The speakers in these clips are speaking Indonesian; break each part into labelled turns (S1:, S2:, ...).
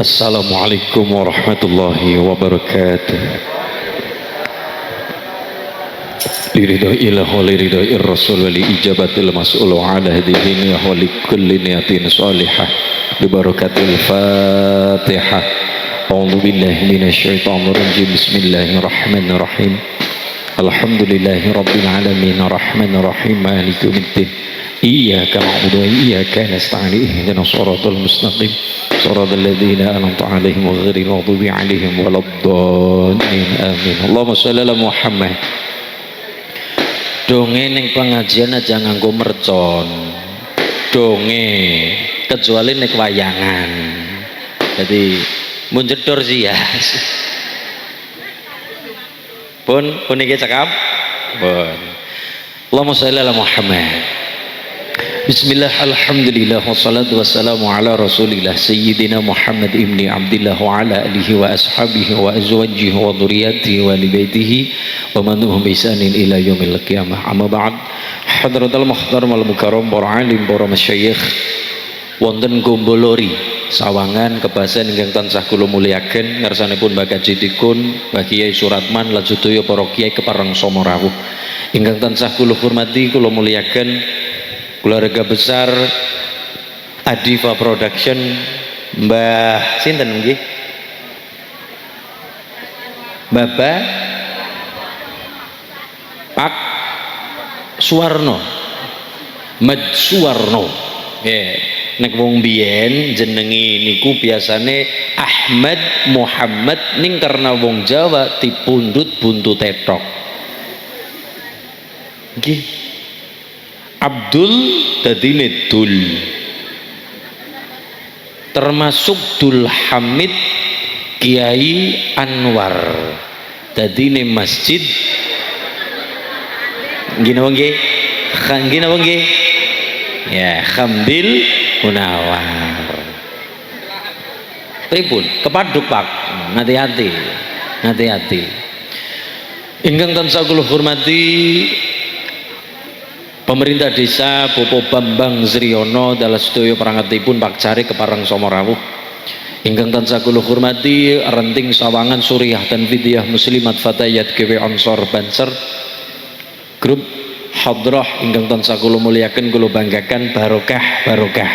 S1: Assalamualaikum warahmatullahi wabarakatuh. Liridho'illah wa liridho'ir rasul wa li ijabatil mas'ul wa ala hadihin wa li kulli niyatin salihah bibarakatil fatihah. A'udhu billahi minasyaitanir rajim. Bismillahirrahmanirrahim. Alhamdulillahi rabbil alamin arrahmanir rahim maliki yaumiddin. Iyyaka na'budu wa iyyaka nasta'in ihdinas siratal mustaqim siratal ladzina an'amta 'alaihim ghairil maghdubi 'alaihim waladdallin amin. Allahumma shalli ala Muhammad. Donge ning pengajian aja nganggo mercon. Donge kecuali nek wayangan. Jadi mun jedor sih ya. Pun iki cekap. Pun. Allahumma shalli ala Muhammad. Bismillah, alhamdulillah, wassalatu wassalamu ala rasulillah Sayyidina Muhammad ibni Abdillah wa ala alihi wa ashabihi wa azwajihi wa dhuriyatihi wa libaitihi wa manuhum bisanin ila yaumil qiyamah. Amma ba'd. Hadratal muhtaram wal mukarram, para alim, para masyayikh wonten Gombolori Sawangan kebasan ingkang tansah kula mulyaken ngarsanipun Mbah Jidikun, Mbah Kiai Suratman lan sedaya para kiai kepareng Somo Rawuh ingkang tansah kula hormati, kula mulyaken keluarga besar Adifa Production, Mbah sinten nggih? Bapak Pak Suwarno, Mad Suwarno. Nek wong biyen jenengi niku biasane Ahmad Muhammad, ning karena wong Jawa dipundhut buntu tetok. Nggih. Abdul dadine Dul, termasuk Dul Hamid Kiai Anwar dadine masjid gini nggih ya Khamdil Munawar. Pripun kepaduk Pak, hati-hati ingkang tansah kula hormati pemerintah desa Bapak Bambang Zriono dalam sedaya perangkatipun Pak Cari kepareng Somo Rawuh ingkang tansah kula hormati Renting Sawangan Suriah dan Fidyah Muslimat Fatayat GW Ansor Banser, grup Hadrah ingkang tansah kula mulyaken, kula banggakan, barokah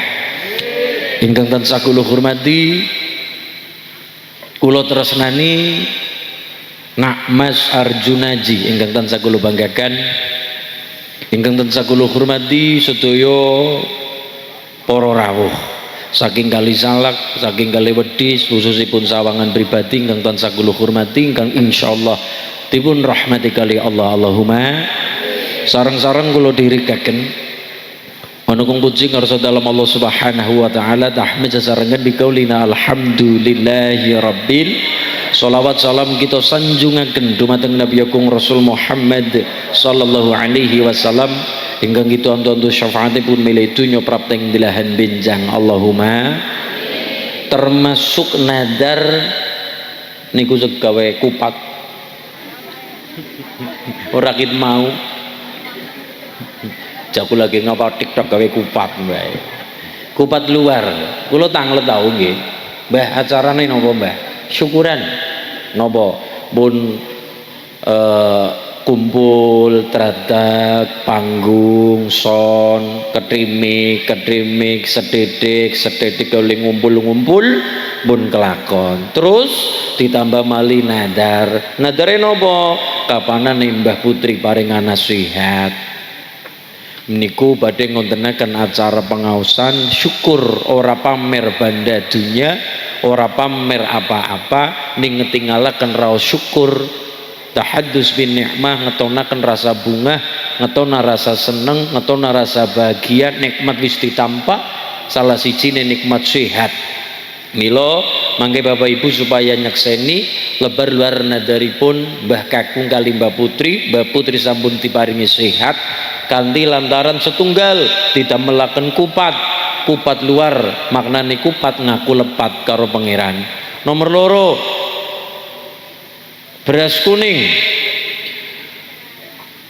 S1: ingkang tansah kula hormati, kula tresnani Nak Mas Arjunaji ingkang tansah kula banggakan, ingkang tansah kula hormati sedaya para rawuh saking Kali Salak, saking Kali Wedhis, khususipun Sawangan pribadi ingkang tansah kula hormati, ingkang insyaallah dipun rahmati kali Allah. Allahumma sareng-sareng kula dirikaken manukung puji ngarsa dalem Allah Subhanahu wa taala tahmid sasarengan bikaulina alhamdulillahi rabbil. Salawat salam kita sanjungaken dumateng Nabi Agung Rasul Muhammad sallallahu alaihi wasallam ingkang kita antu-antu syafaatipun milih dunya prapteng dilahan benjang. Allahumma termasuk nadar niku segawe kupat ora kit mau jaku lagi ngapa TikTok gawe kupat bae, kupat luar kula tanglet tau nggih Mbah, acarane napa Mbah? Syukuran nopo pun kumpul teratak panggung son ketrimik sededik oleh ngumpul pun kelakon terus ditambah mali nadare nopo kapanan Mbah Putri paring nasihat niku badhe ngontenaken acara pengausan syukur, ora pamer banda dunya, ora pamer apa-apa, ning ngetingalaken raos syukur, tahaddus bin nikmah, ngetonaken rasa bunga, ngetona rasa seneng, ngetona rasa bahagia, nikmat wis ditampa, salah sijine nikmat sehat. Milo mangke Bapak Ibu supaya nyekseni lebar luar nadaripun Mbah Kakung kali Mbah Putri sampun diparingi sehat kanthi lantaran setunggal didamelaken kupat luar, maknane kupat ngaku lepat karo pangeran. Nomor loro beras kuning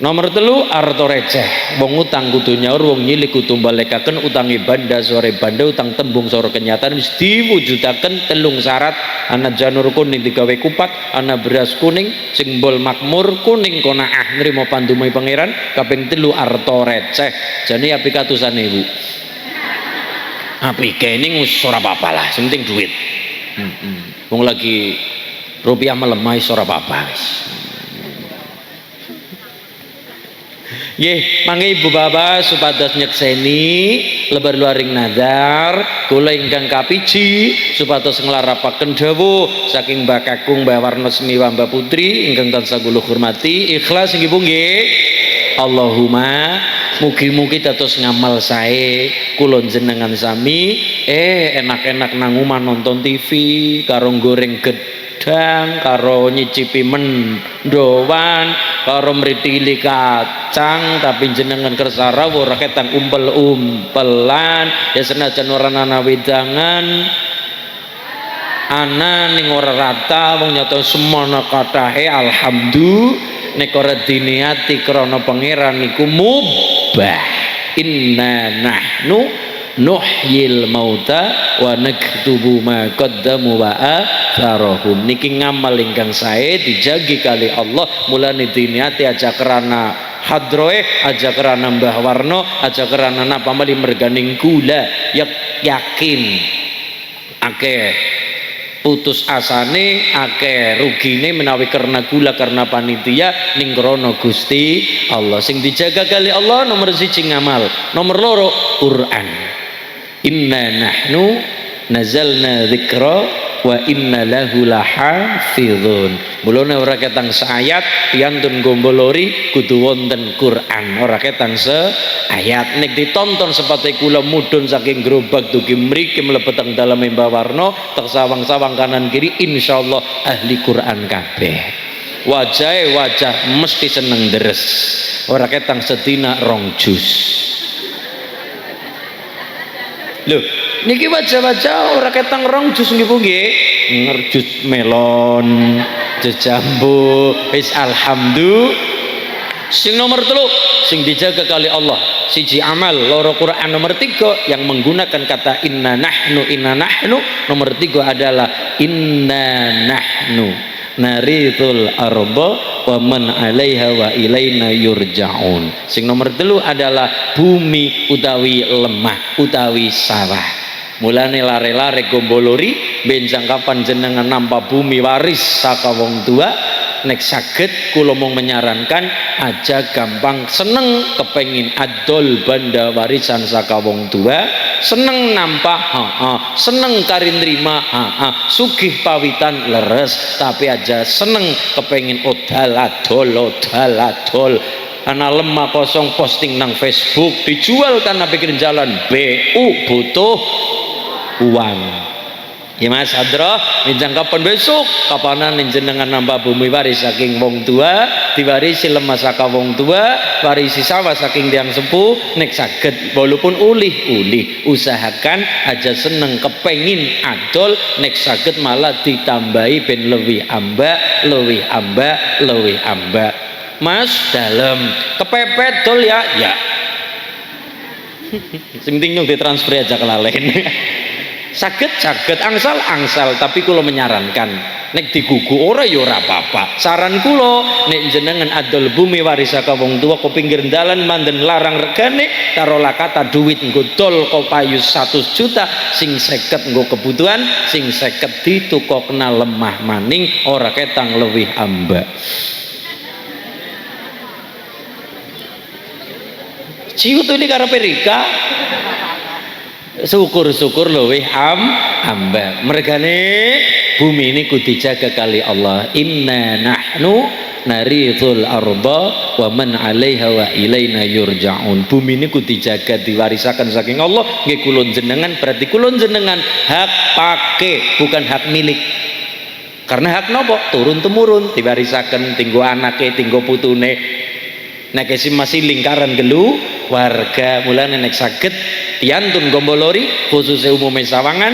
S1: Nomor telu arto receh. Wong utang kudu nyaur, wong nyilik kudu balekaken, utangi banda sore banda, utang tembung sore kenyataan wis diwujudaken telung syarat. Ana janur kuning digawe kupat, ana beras kuning simbol makmur, kuning qanaah nrimo pandumai pangeran, kaping telu arto receh. Jane api katusan ibu. Api kene wis ora apa-apa lah, sing penting duit. Wong lagi rupiah melemah ora apa-apa wis. Nggih, mangke ibu bapak supados nyekseni lebar luaring nazar kula ingkang kapiji supados nglarapaken dawuh saking Mbak Kakung Mbak Warnosmi Mbak Putri ingkang tansah kula hormati, ikhlas nggih Bu nggih. Allahumma mugi-mugi dados ngamal sae kula jenengan sami enak-enak nang omah nonton TV karo goreng gedang karo nyicipi mendowan karo mritili kacang tapi jenengan kersa rawuh ora ketang umpel-umpelan ya senajan ora ana wedangan ana ning ora rata wong nyata semono kathahe alhamdulillah nek ora diniati krana pangeran niku mubah. Inna nahnu nuhyil mauta wa naktubu ma qaddamu wa atharahum. Niki ngamal ingkang sae dijagi kali Allah, mulane diniati aja kerana hadroe, aja kerana Mbah Warno, aja kerana napa mali merganing gula, yakin akeh putus asane, akeh rugine menawi karena gula karena panitia ning krana Gusti Allah. Sing dijaga kali Allah nomor 1 ngamal, nomor 2 Quran. Inna nahnu nazalna dzikra wa inna lahu lahafizun. Mulane ora ketang seayat piantun gombolori kudu wonten Quran, ora ketang seayat. Nek ditonton sepate kula mudhun saking gerobak dugi mriki mlebet teng daleme Mbah Warno tek sawang-sawang kanan kiri insyaallah ahli Quran kabeh. Wajahe wajah mesti seneng deres. Ora ketang sedina rong jus. Lho, niki wajah-wajah ora ketang rong jus nggih Bu nggih. Jus melon, jus jambu, wis alhamdulillah. Sing nomor 3 sing dijaga kali Allah, siji amal, loro Quran. Nomor 3 yang menggunakan kata inna nahnu. Nomor 3 adalah inna nahnu narithul arba wa man 'alaiha wa ilaina yurja'un. Sing nomor 3 adalah bumi utawi lemah utawi sawah. Mulane lare-lare gombolori benjang kapan jenengan nampa bumi waris saka wong tua, nek saged kula mung menyarankan aja gampang seneng kepengin adol banda warisan saka wong tua, seneng nampa seneng kari nrima sugih pawitan leres, tapi aja seneng kepengin odal adol ana lemah kosong posting nang Facebook dijual tanpa pikir jalan BU butuh uang. Ya Mas Hadro, minjang kapan besok kapanan jenengan nambah bumi waris saking wong tua, diwarisi lemah saka wong tua, warisi sawah saking tiang sepuh, nek saged walaupun ulih usahakan aja seneng kepengin adol, nek saged malah ditambahi ben lebih ambak. Mas dalam kepepet dol ya sing penting nyung ditransfer aja ke lain. Saged angsal, tapi kula menyarankan nek digugu ora ya ora apa-apa. Saran kula nek jenengan adol bumi waris saka wong tua ke pinggir dalan manden larang regane karo lakata duit nggo dol kopayu 100 juta, sing 50 nggo kebutuhan, sing 50 ditukokna lemah maning ora ketang luwih ambak. Ciut ini karo perika syukur luwih ambak. Mergane bumi ini kudu dijaga kali Allah. Inna nahnu narithul arba wa man 'alaiha wa ilaina yurja'un. Bumi ini kudu dijaga diwarisaken saking Allah nggih kula jenengan, berarti kula jenengan hak pake bukan hak milik. Karena hak nopo turun temurun diwarisaken tinggo anake tinggo putune. Nek masih lingkaran gelu warga mulane nek saged tiantun gombolori khususnya umumnya sawangan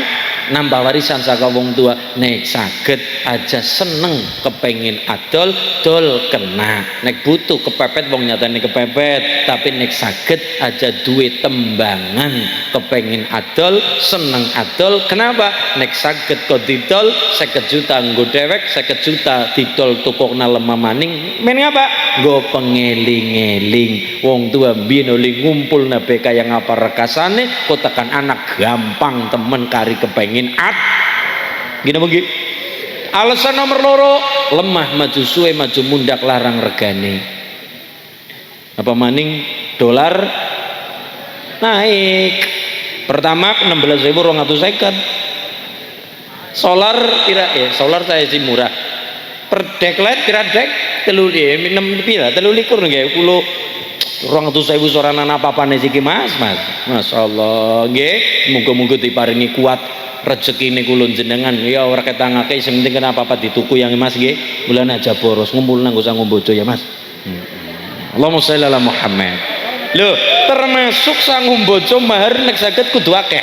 S1: nambah warisan saka wong tua nek saged aja seneng kepengin adol dol kena, nek butuh kepepet wong nyatane kepepet, tapi nek saged aja duwe tembangan kepengin adol seneng adol. Kenapa? Nek saged kok didol 50 juta nggo dewek, 50 juta didol tukokna lemah maning men ngapa? Nggo pengeling-eling wong tua mbiyen oli ngumpul nabe kaya ngapa rekasane kok tekan anak gampang temen kari kepengin gini begitu. Alasan nomor loro lemah maju suwe maju mundak larang regane apa maning dolar naik pertama 16.250 solar kira solar saya sih murah per deklet kira dek telu likur nggih kulo 200.000 soranan apa-apane iki Mas. Masyaallah nggih, muga-muga diparingi kuat rezekine kula jenengan ya ora ketangake sing penting kenapa-apa dituku yang Mas nggih. Mulane aja boros ngumpul nang usah ngombojo ya Mas. Allahumma sholli ala Muhammad. Lho, termasuk sang bojo mahar nek saged kudu akeh.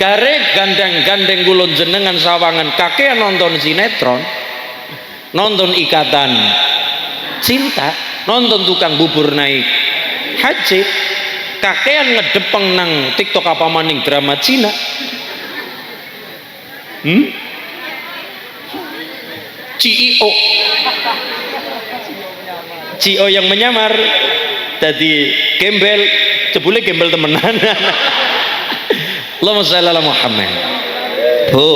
S1: Kare gandeng-gandeng kula jenengan sawangan kakean nonton sinetron, nonton Ikatan Cinta, nonton tukang bubur naik haji, kakean ngedepeng nang TikTok apa maning drama Cina. CEO yang menyamar jadi gembel, jebule gembel temenan. Allahumma sholli ala Muhammad. Bu,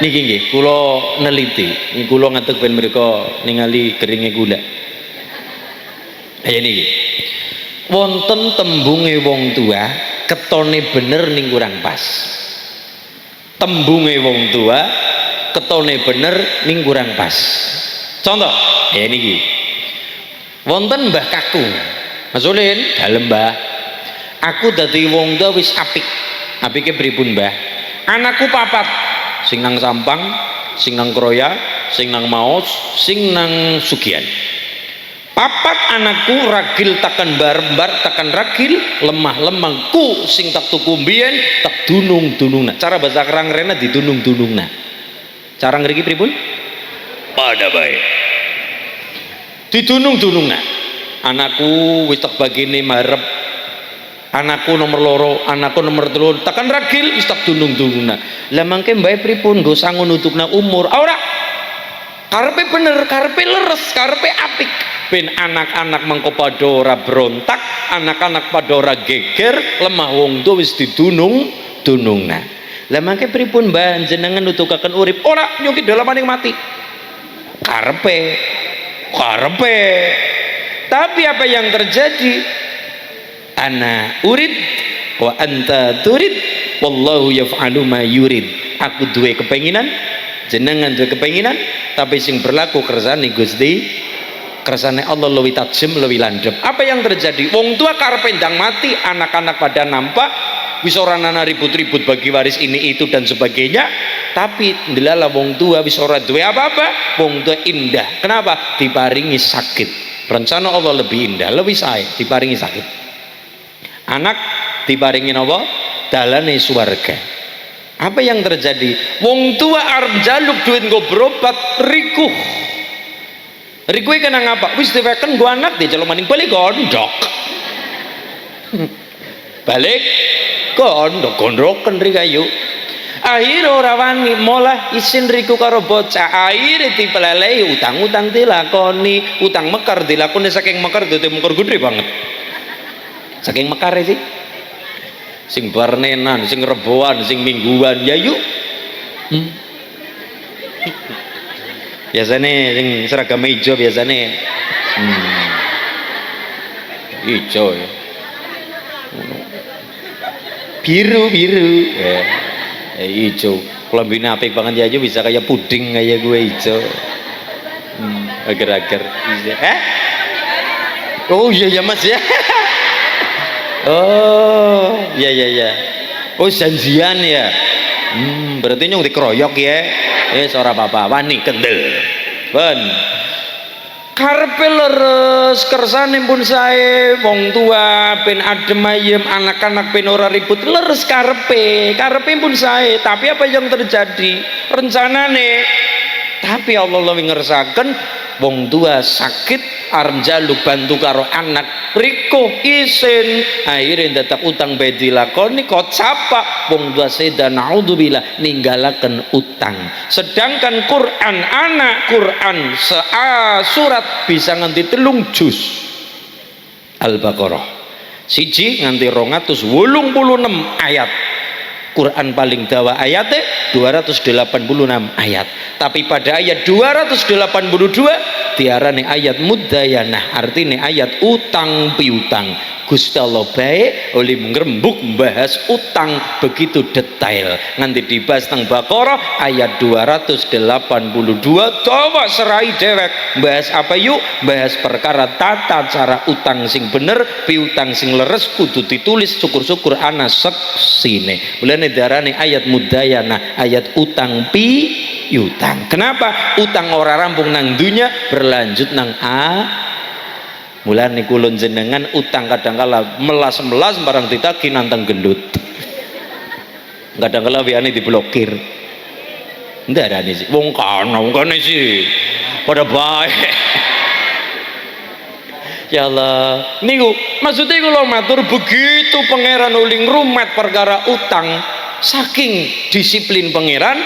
S1: niki nggih kula neliti, niki kula ngadeg ben mriko ningali geringe gula. Ayo niki. Wonten tembunge wong tua, ketone bener ning kurang pas. Tembunge wong tua, ketone bener ning kurang pas. Contoh, ya niki. Wonten Mbah Kakung. Mas Ulin, dalem Mbah. Aku dadi wong tua wis apik. Apike pripun, Mbah? Anakku papat. Sing nang Sampang, sing nang Kroya, sing nang Maos, sing nang Sugian. Papat anakku ragil takan bar-bar takan ragil lemah-lemangku sing tak tuku mbiyen tak dunung-dunungna. Cara bahasa kerang rena didunung-dunungna. Cara ngriki pripun? Pada baik. Didunung-dunungna. Anakku wis tak bagine marep. Anakku nomor loro, anakku nomor telu tekan ragil wis tak dunung-dunungna. Lah mangke mbae pripun nggo sangun nutukna umur? Ora. Karepe bener, karepe leres, karepe apik. Ben anak-anak mengko padha ora berontak, anak-anak padha ora geger, lemah wong tuwa wis didunung-dunungna. Lah mangke pripun Mbah jenengan nutukaken urip? Ora nyuki dalemaning mati. Karepe. Tapi apa yang terjadi? Ana urid wa anta turid wallahu yaf'alu ma yurid. Aku duwe kepenginan, jenengan duwe kepenginan, tapi sing berlaku kersane Gusti, kersane Allah luwih tajem, luwih landhep. Apa yang terjadi? Wong tua karepe ndang mati, anak-anak pada nampak wis ora ana ribut-ribut bagi waris ini itu dan sebagainya, tapi ndelala wong tua wis ora duwe apa-apa, wong tua indah. Kenapa? Diparingi sakit. Rencana Allah lebih indah, lebih sae, diparingi sakit. Anak diparingi apa? Dalane swarga. Apa yang terjadi? Wong tua arep njaluk duit nggo berobat, rikuh. Rikuh kena ngapa? Wis diweken nggo anak diceluk maning balik gondok. Balik gondok gondroken rikayu. Akhir ora wani molah isin riku karo bocah. Akhir dipelelehi utang-utang dilakoni, utang mekar dilakoni saking mekar dadi mekar gede banget. Saking mekar sih. Sing barnenan, sing reboan, sing mingguan ya yuk. Biasanya sing seragam hijau biasanya hijau ya. Biru ya. Hijau. Kelambine apik banget ya bisa kayak puding kayak gue hijau. Agar-agar. Oh iya ya Mas ya. Oh iya. Oh janjian ya. Berarti nyung dikeroyok ya. Ora apa-apa, wani kendel. Ben. karepe leres, kersane pun sae, wong tua ben adem ayem, anak-anak ben ora ribut, leres karepe pun sae. Tapi apa yang terjadi? Rencanane. Tapi Allah lebih ngersaken wong tua sakit arep njaluk bantu karo anak riko isin akhirnya dadak utang bae dilakoni kok capa wong tua seda naudzubillah ninggalaken utang. Sedangkan Quran anak Quran surat bisa nganti 3 juz Al-Baqarah siji nganti 286 ayat. Quran paling dawa ayatnya 286 ayat. Tapi pada ayat 282 diarani ayat muddayanah, artinya ayat utang piutang. Gusti Allah baik oleh ngrembug membahas utang begitu detail. Nanti dibahas tentang Baqarah ayat 282 coba serai dewek bahas apa yuk? Bahas perkara tata cara utang sing bener, piutang sing leres kudu ditulis, syukur-syukur ana seksine. Mulane darane ayat muddayanah, ayat utang piutang. Kenapa? Utang ora rampung nang dunya berlanjut nang mulane kulon jenengan utang kadangkala melas-melas barang ditagih nantang gendut. Kadangkala wiane diblokir. Ndarane sih wong kene sih pada baik. Ya Allah, niku maksudnya kula matur begitu pangeran uling rumet perkara utang saking disiplin pangeran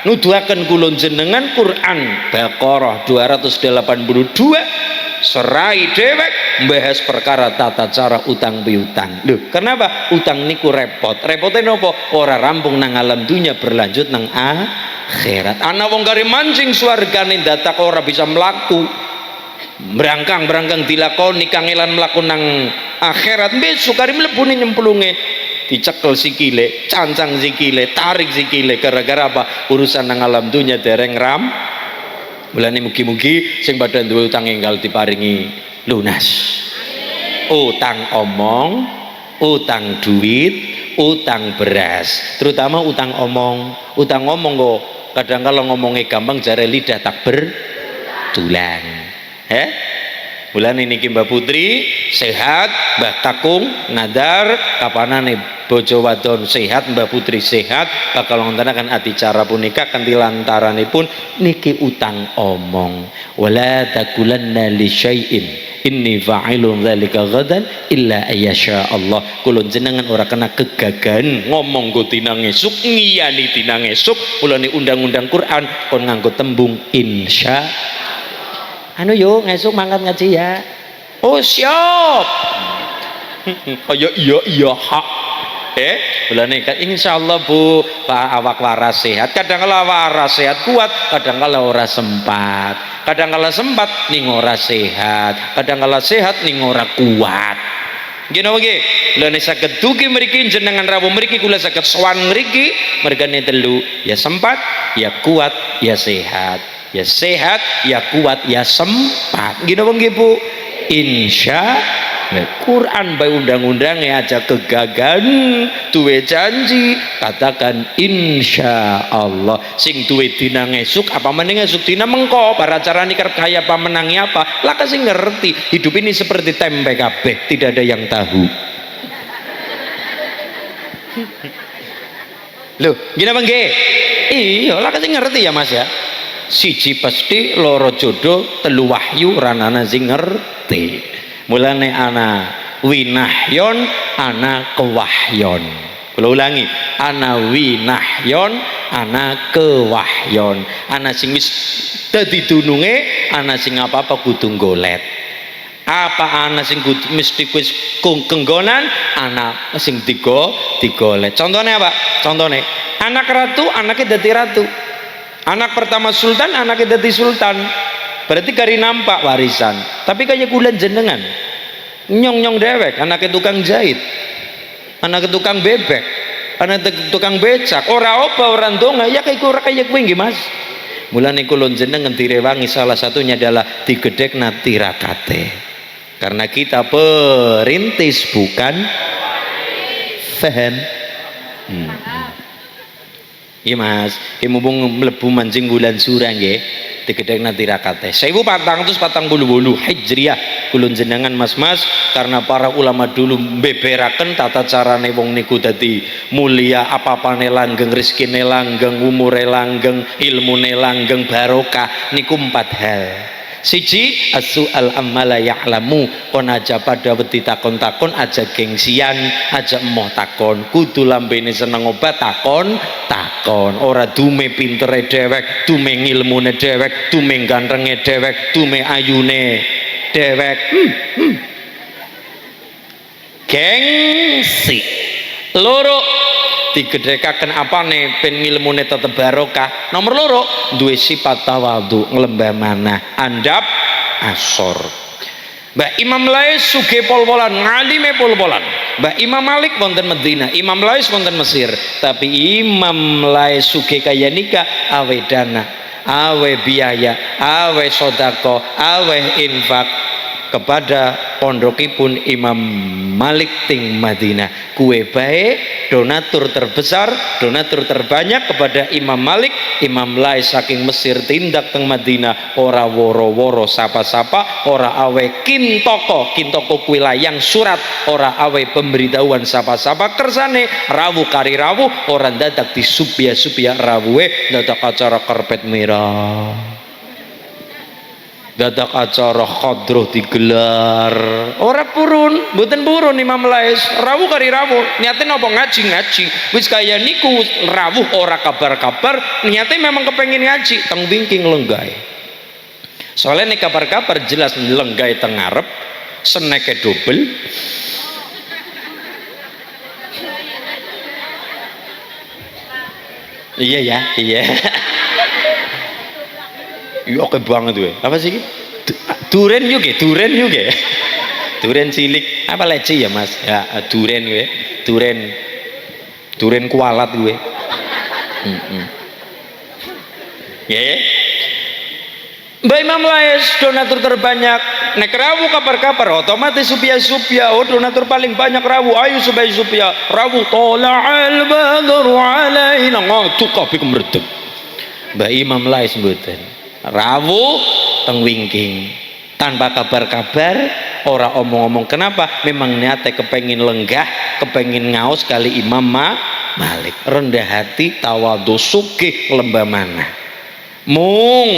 S1: nuduhaken kulon jenengan Quran Baqarah 282 serai dewek membahas perkara tata cara utang piutang. Loh, kenapa? Utang niku repot. Repotnya nopo? Ora rampung nang alam dunia berlanjut nang akhirat. Ana wong kari mancing swargane datak ora bisa mlaku. Berangkang dilakoni kangelan mlaku nang akhirat besok kari mlebune nyemplunge dicekel sikile, cancang sikile, tarik sikile gara-gara apa? Urusan nang alam dunia dereng mulane mugi-mugi sing padha duwe utang enggal diparingi lunas. Utang omong, utang duit, utang beras, terutama utang omong. Utang omong kok kadang kalau ngomongnya gampang jare lidah tak bertulang. Mulane niki Mbak Putri sehat, Mbak Kakung nadar kapanane bojo wadon sehat, Mbak Putri sehat, bakal ngontanaken acara punika kanthi lantaranipun niki utang omong. Wala takulanna li syai'in inni fa'ilun dzalika ghadan illa ayyasha Allah. Kula jenengan ora kena kegagan ngomong go dinang esuk, ngiyani dinang esuk. Mulane undang-undang Quran kon nganggo tembung insya. Anu yuk ngesuk mangkat ngaji ya. Oh siap. Kayak iya hak. Bulan ini insyaallah Bu Pak awak waras sehat. Kadang-kala waras sehat kuat, kadang-kala ora sempat. Kadang-kala sempat ning ora sehat, kadang-kala sehat ning ora kuat. Nggih napa nggih? Lha nek saged dugi mriki jenengan rawuh mriki kula saged sowan mriki mergane telu, ya sempat, ya kuat, ya sehat. Ya sehat, ya kuat, ya sempat. Gini apa nggih Bu? Insya Quran bae undang-undangnya aja kegagan duwe janji katakan insya Allah. Sing duwe dina ngesuk apa meneh ngesuk dina mengko para cara nikar kaya apa menangnya apa lah kasih ngerti. Hidup ini seperti tempe kabeh, tidak ada yang tahu. Loh gini apa nggih? Iya lah kasih ngerti ya Mas ya. Siji pasti loro jodoh telu wahyu ranana sing ngerti. Mulane ana winahyon ana kewahyon. Kula ulangi, ana winahyon ana kewahyon. Ana sing wis dadi dununge, ana sing apa-apa kudu golet. Apa ana sing mesti wis kenggonan, ana sing digolet. Contohnya apa? Contohnya anak ratu, anaknya dadi ratu. Anak pertama sultan, anaknya dadi sultan. Berarti kari nampak warisan. Tapi kayak kulan jenengan nyong dewek, anaknya tukang jahit, anaknya tukang bebek, anaknya tukang becak. Ora apa orang donga ya kayak gue nggih Mas. Mulane kulon jenengan direwangi salah satunya adalah digedhekna tirakate. Karena kita perintis bukan faham. Iya Mas, mumpung mlebu mancing bulan surah nggih. digedhekna tirakate 1448 Hijriah kulun jenengan mas-mas karena para ulama dulu mbeberaken tata carane wong niku dadi mulia apa-apane langgeng rezekine langgeng umure langgeng ilmune langgeng barokah niku 4 hal. Siji as-su'al amma la ya'lamu, kon aja pada wedi takon-takon aja gengsian aja emoh takon, kudu lambene seneng obat takon ora dume pintere dhewek dume ngilmune dhewek dume gantenge dhewek dume ayune dhewek gengsi. Loro digedhekaken apane ben ngilmune tetep barokah. Nomor loro duwe sifat tawadhu nglembah manah andap asor. Mbah Imam Lais sugih pol-polan ngalime pol-polan. Mbah Imam Malik wonten Madinah, Imam Lais wonten Mesir, tapi Imam Lais sugih kaya nika awe dana, awe biaya, awe sodako, awe infak kepada pondokipun Imam Malik ting Madinah. Kue baik donatur terbesar, donatur terbanyak kepada Imam Malik. Imam Lais saking Mesir tindak teng Madinah ora woro-woro sapa-sapa, ora awe kintoko kue layang surat, ora awe pemberitahuan sapa-sapa kersane rawuh kari rawuh, ora dadak disupya-supya rawuhe dadak acara karpet merah, dadak acara khadroh digelar, ora purun, mboten purun Imam Lais rawuh kari rawuh, niate napa ngaji wis kaya niku rawuh ora kabar-kabar, niate memang kepengen ngaji teng wingking lenggae. Soalnya nek kabar-kabar jelas lenggae teng ngarep, seneke dobel. Iya ya, iya. Iya oke banget gue. Apa sih? Duren juga, duren cilik. Apa leci ya mas? Ya duren gue, duren kualat gue. Ya. Mbak Imam Lais donatur terbanyak. Nek rawuh kabar-kabar otomatis supya. Oh donatur paling banyak rawuh. Ayo supya. Rawuh tola'al badru alaina ngatu kabeh kemredeg. Mbak Imam Lais mboten. Rawuh teng wingking tanpa kabar-kabar, ora omong-omong. Kenapa? Memang niate kepengin lenggah, kepengin ngaos kali Imam Malik, rendah hati, tawadhu, sugih lembah manah. Mung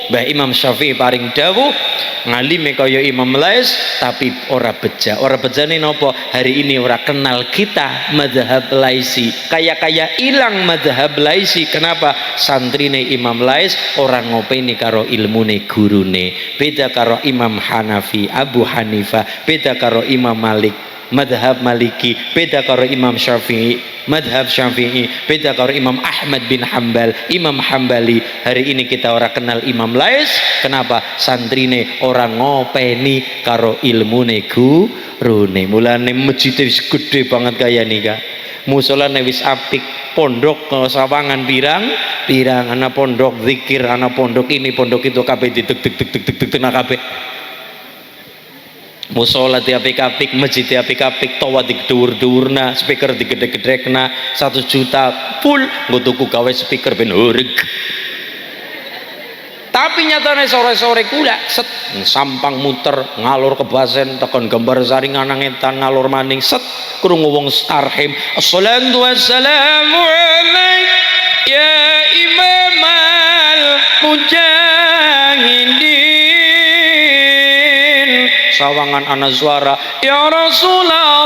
S1: Mbah Imam Syafi'i paring dawuh ngalime kaya Imam Lais tapi ora bejane napa? Hari ini ora kenal kita mazhab Laisi, kaya ilang mazhab Laisi. Kenapa? Santrine Imam Lais orang ngopeni karo ilmune gurune, beda karo Imam Hanafi Abu Hanifah, beda karo Imam Malik madhab Maliki, beda karo Imam Syafi'i madhab Syafi'i, beda karo Imam Ahmad bin Hambal Imam Hambali. Hari ini kita ora kenal Imam Lais. Kenapa? Santrine orang ngopeni karo ilmune gurune. Mulane masjid wis gede banget kaya nika, musolane wis apik, pondok sawangan pirang ana pondok zikir, ana pondok ini pondok itu kabeh dideg kabeh. Musola diapik-apik, masjid diapik-apik, toa digedhur-dhurna, speaker digedhe-gedhekna, 1 juta full nggo tuku gawe speaker ben horeg. Tapi nyatane sore-sore kula set sampang muter ngalur ke basen tekan gambar saringan ngetan ngalur maning set krungu wong starhim assalatu wassalamu alaik ya imamal mujahidin. Sawangan ana suara ya Rasulullah,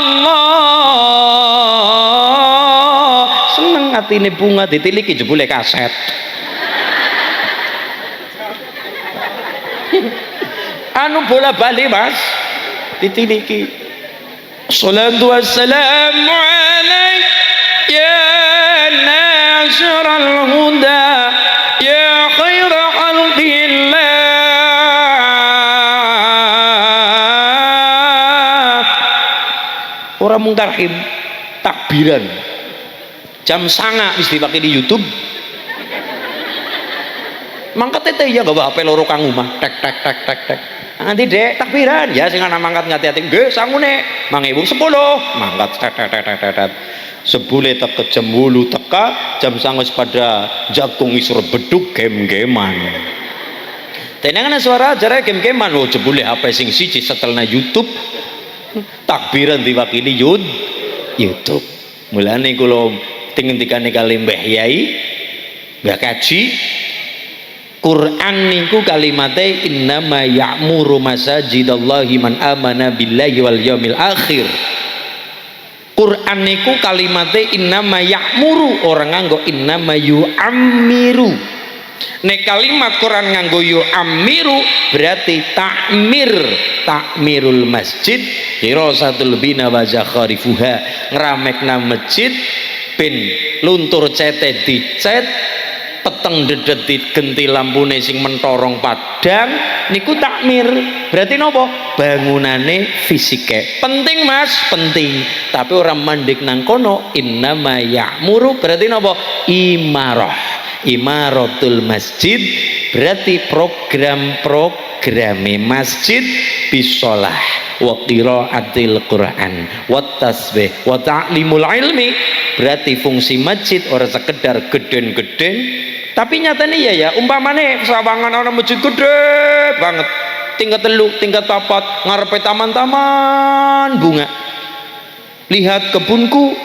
S1: seneng atine bunga ditiliki jebule kaset. Anu bola bali mas ditiliki salatu wassalamu alaik ya nasral huda ya khaira khalqillah. Orang mungkarhim takbiran jam 09.00 wis dipakai di YouTube. Mangkat tete ya gawa HP loro kang omah tek. Nanti dek takbiran ya sing ana mangkat ngati-ati nggih sangune 1010 mangkat tet. Sebule teka jam 8 teka jam 09.00 pada jagung isur beduk game-geman. tenangan suara acara game-gamean oh jebule HP sing siji setelna YouTube takbiran diwakili YouTube mulane kula tingendikane kali Mbah Yai Mbah Kaji Quran niku kalimate innama ya'muru masajidallahi man amana billahi wal yaumil akhir. Quran niku kalimate innama ya'muru orang nganggo innama yu'ammiru. Nek kalimat Quran nganggo yu'ammiru berarti takmirul masjid hirasatul bina wa zakharifuha ngramekna masjid ben luntur cete dicet peteng dedet digenti lampune sing mentorong padang niku takmir berarti nopo bangunane fisike penting mas penting tapi orang mandek nang kono innama ya'muru berarti nopo imaratul masjid berarti program-programe masjid bisolah wa qiraatil Quran wa tasbih wa ta'limul ilmi berarti fungsi masjid ora sekedar geden-geden tapi nyatanya ya umpamane Sawangan ana masjid gede banget tingkat 3 tingkat 4 ngarepe taman-taman bunga lihat kebunku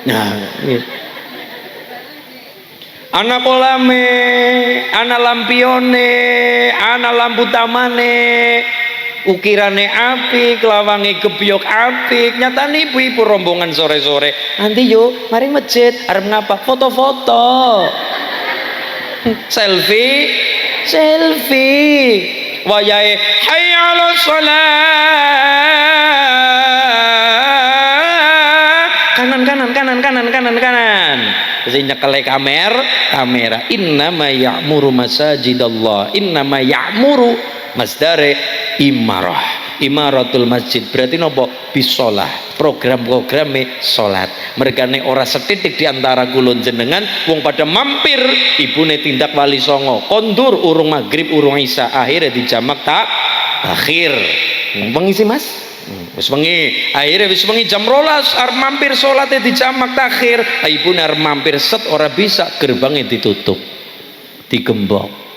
S1: nah iya. Ana kolame ana lampione ana lampu tamane ukirane apik lawange gebyok apik nyatane ibu-ibu rombongan sore-sore nanti yuk mari masjid arep ngapa foto-foto selfie wayahe hayya 'alas shalah kanan sing nyekele kamera innama ya'muru masajidallah innama ya'muru masdare imaratul masjid berarti nopo bisolah program-programe salat mergane ora setitik diantara kula jenengan wong pada mampir ibune tindak wali songo kondur urung maghrib urung isya akhirnya dijamak tak akhir wengi sih mas wis wengi akhirnya wis wengi jam 12 arep mampir salate dijamak takhir ibune arep mampir set ora bisa gerbangnya ditutup digembok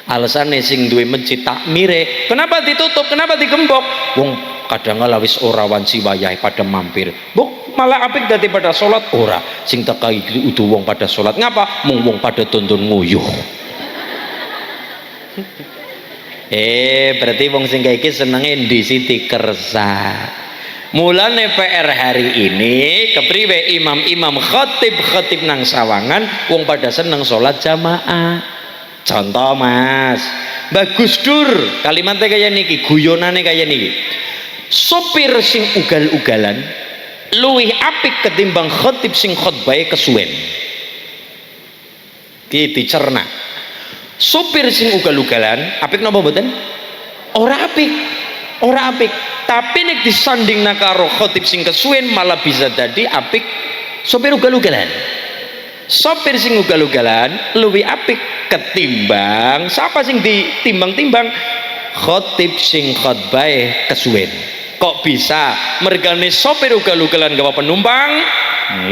S1: alasannya sing duwe masjid takmire kenapa ditutup kenapa digembok wong kadang kala wis ora wanci wayahe pada mampir buk malah apik daripada salat ora sing teka iki udu wong pada salat ngapa mung wong pada tuntun nguyuh berarti wong sing kaya iki senenge ndi siti kersa mulane PR hari ini kepriwe imam-imam khatib nang Sawangan wong pada seneng salat jamaah contoh mas bagus dur kalimatnya kayak niki guyonane kayak niki sopir sing ugal-ugalan luwih apik ketimbang khatib sing khotbahe kesuwen dicerna sopir sing ugal-ugalan apik napa mboten ora apik tapi nek disandingna karo khatib sing kesuwen malah bisa dadi apik sopir ugal-ugalan sopir sing ugal-ugalan luwih apik ketimbang siapa sing ditimbang-timbang khotib sing khotbah kesuwen kok bisa mergane sopir ugal-ugalan gawa penumpang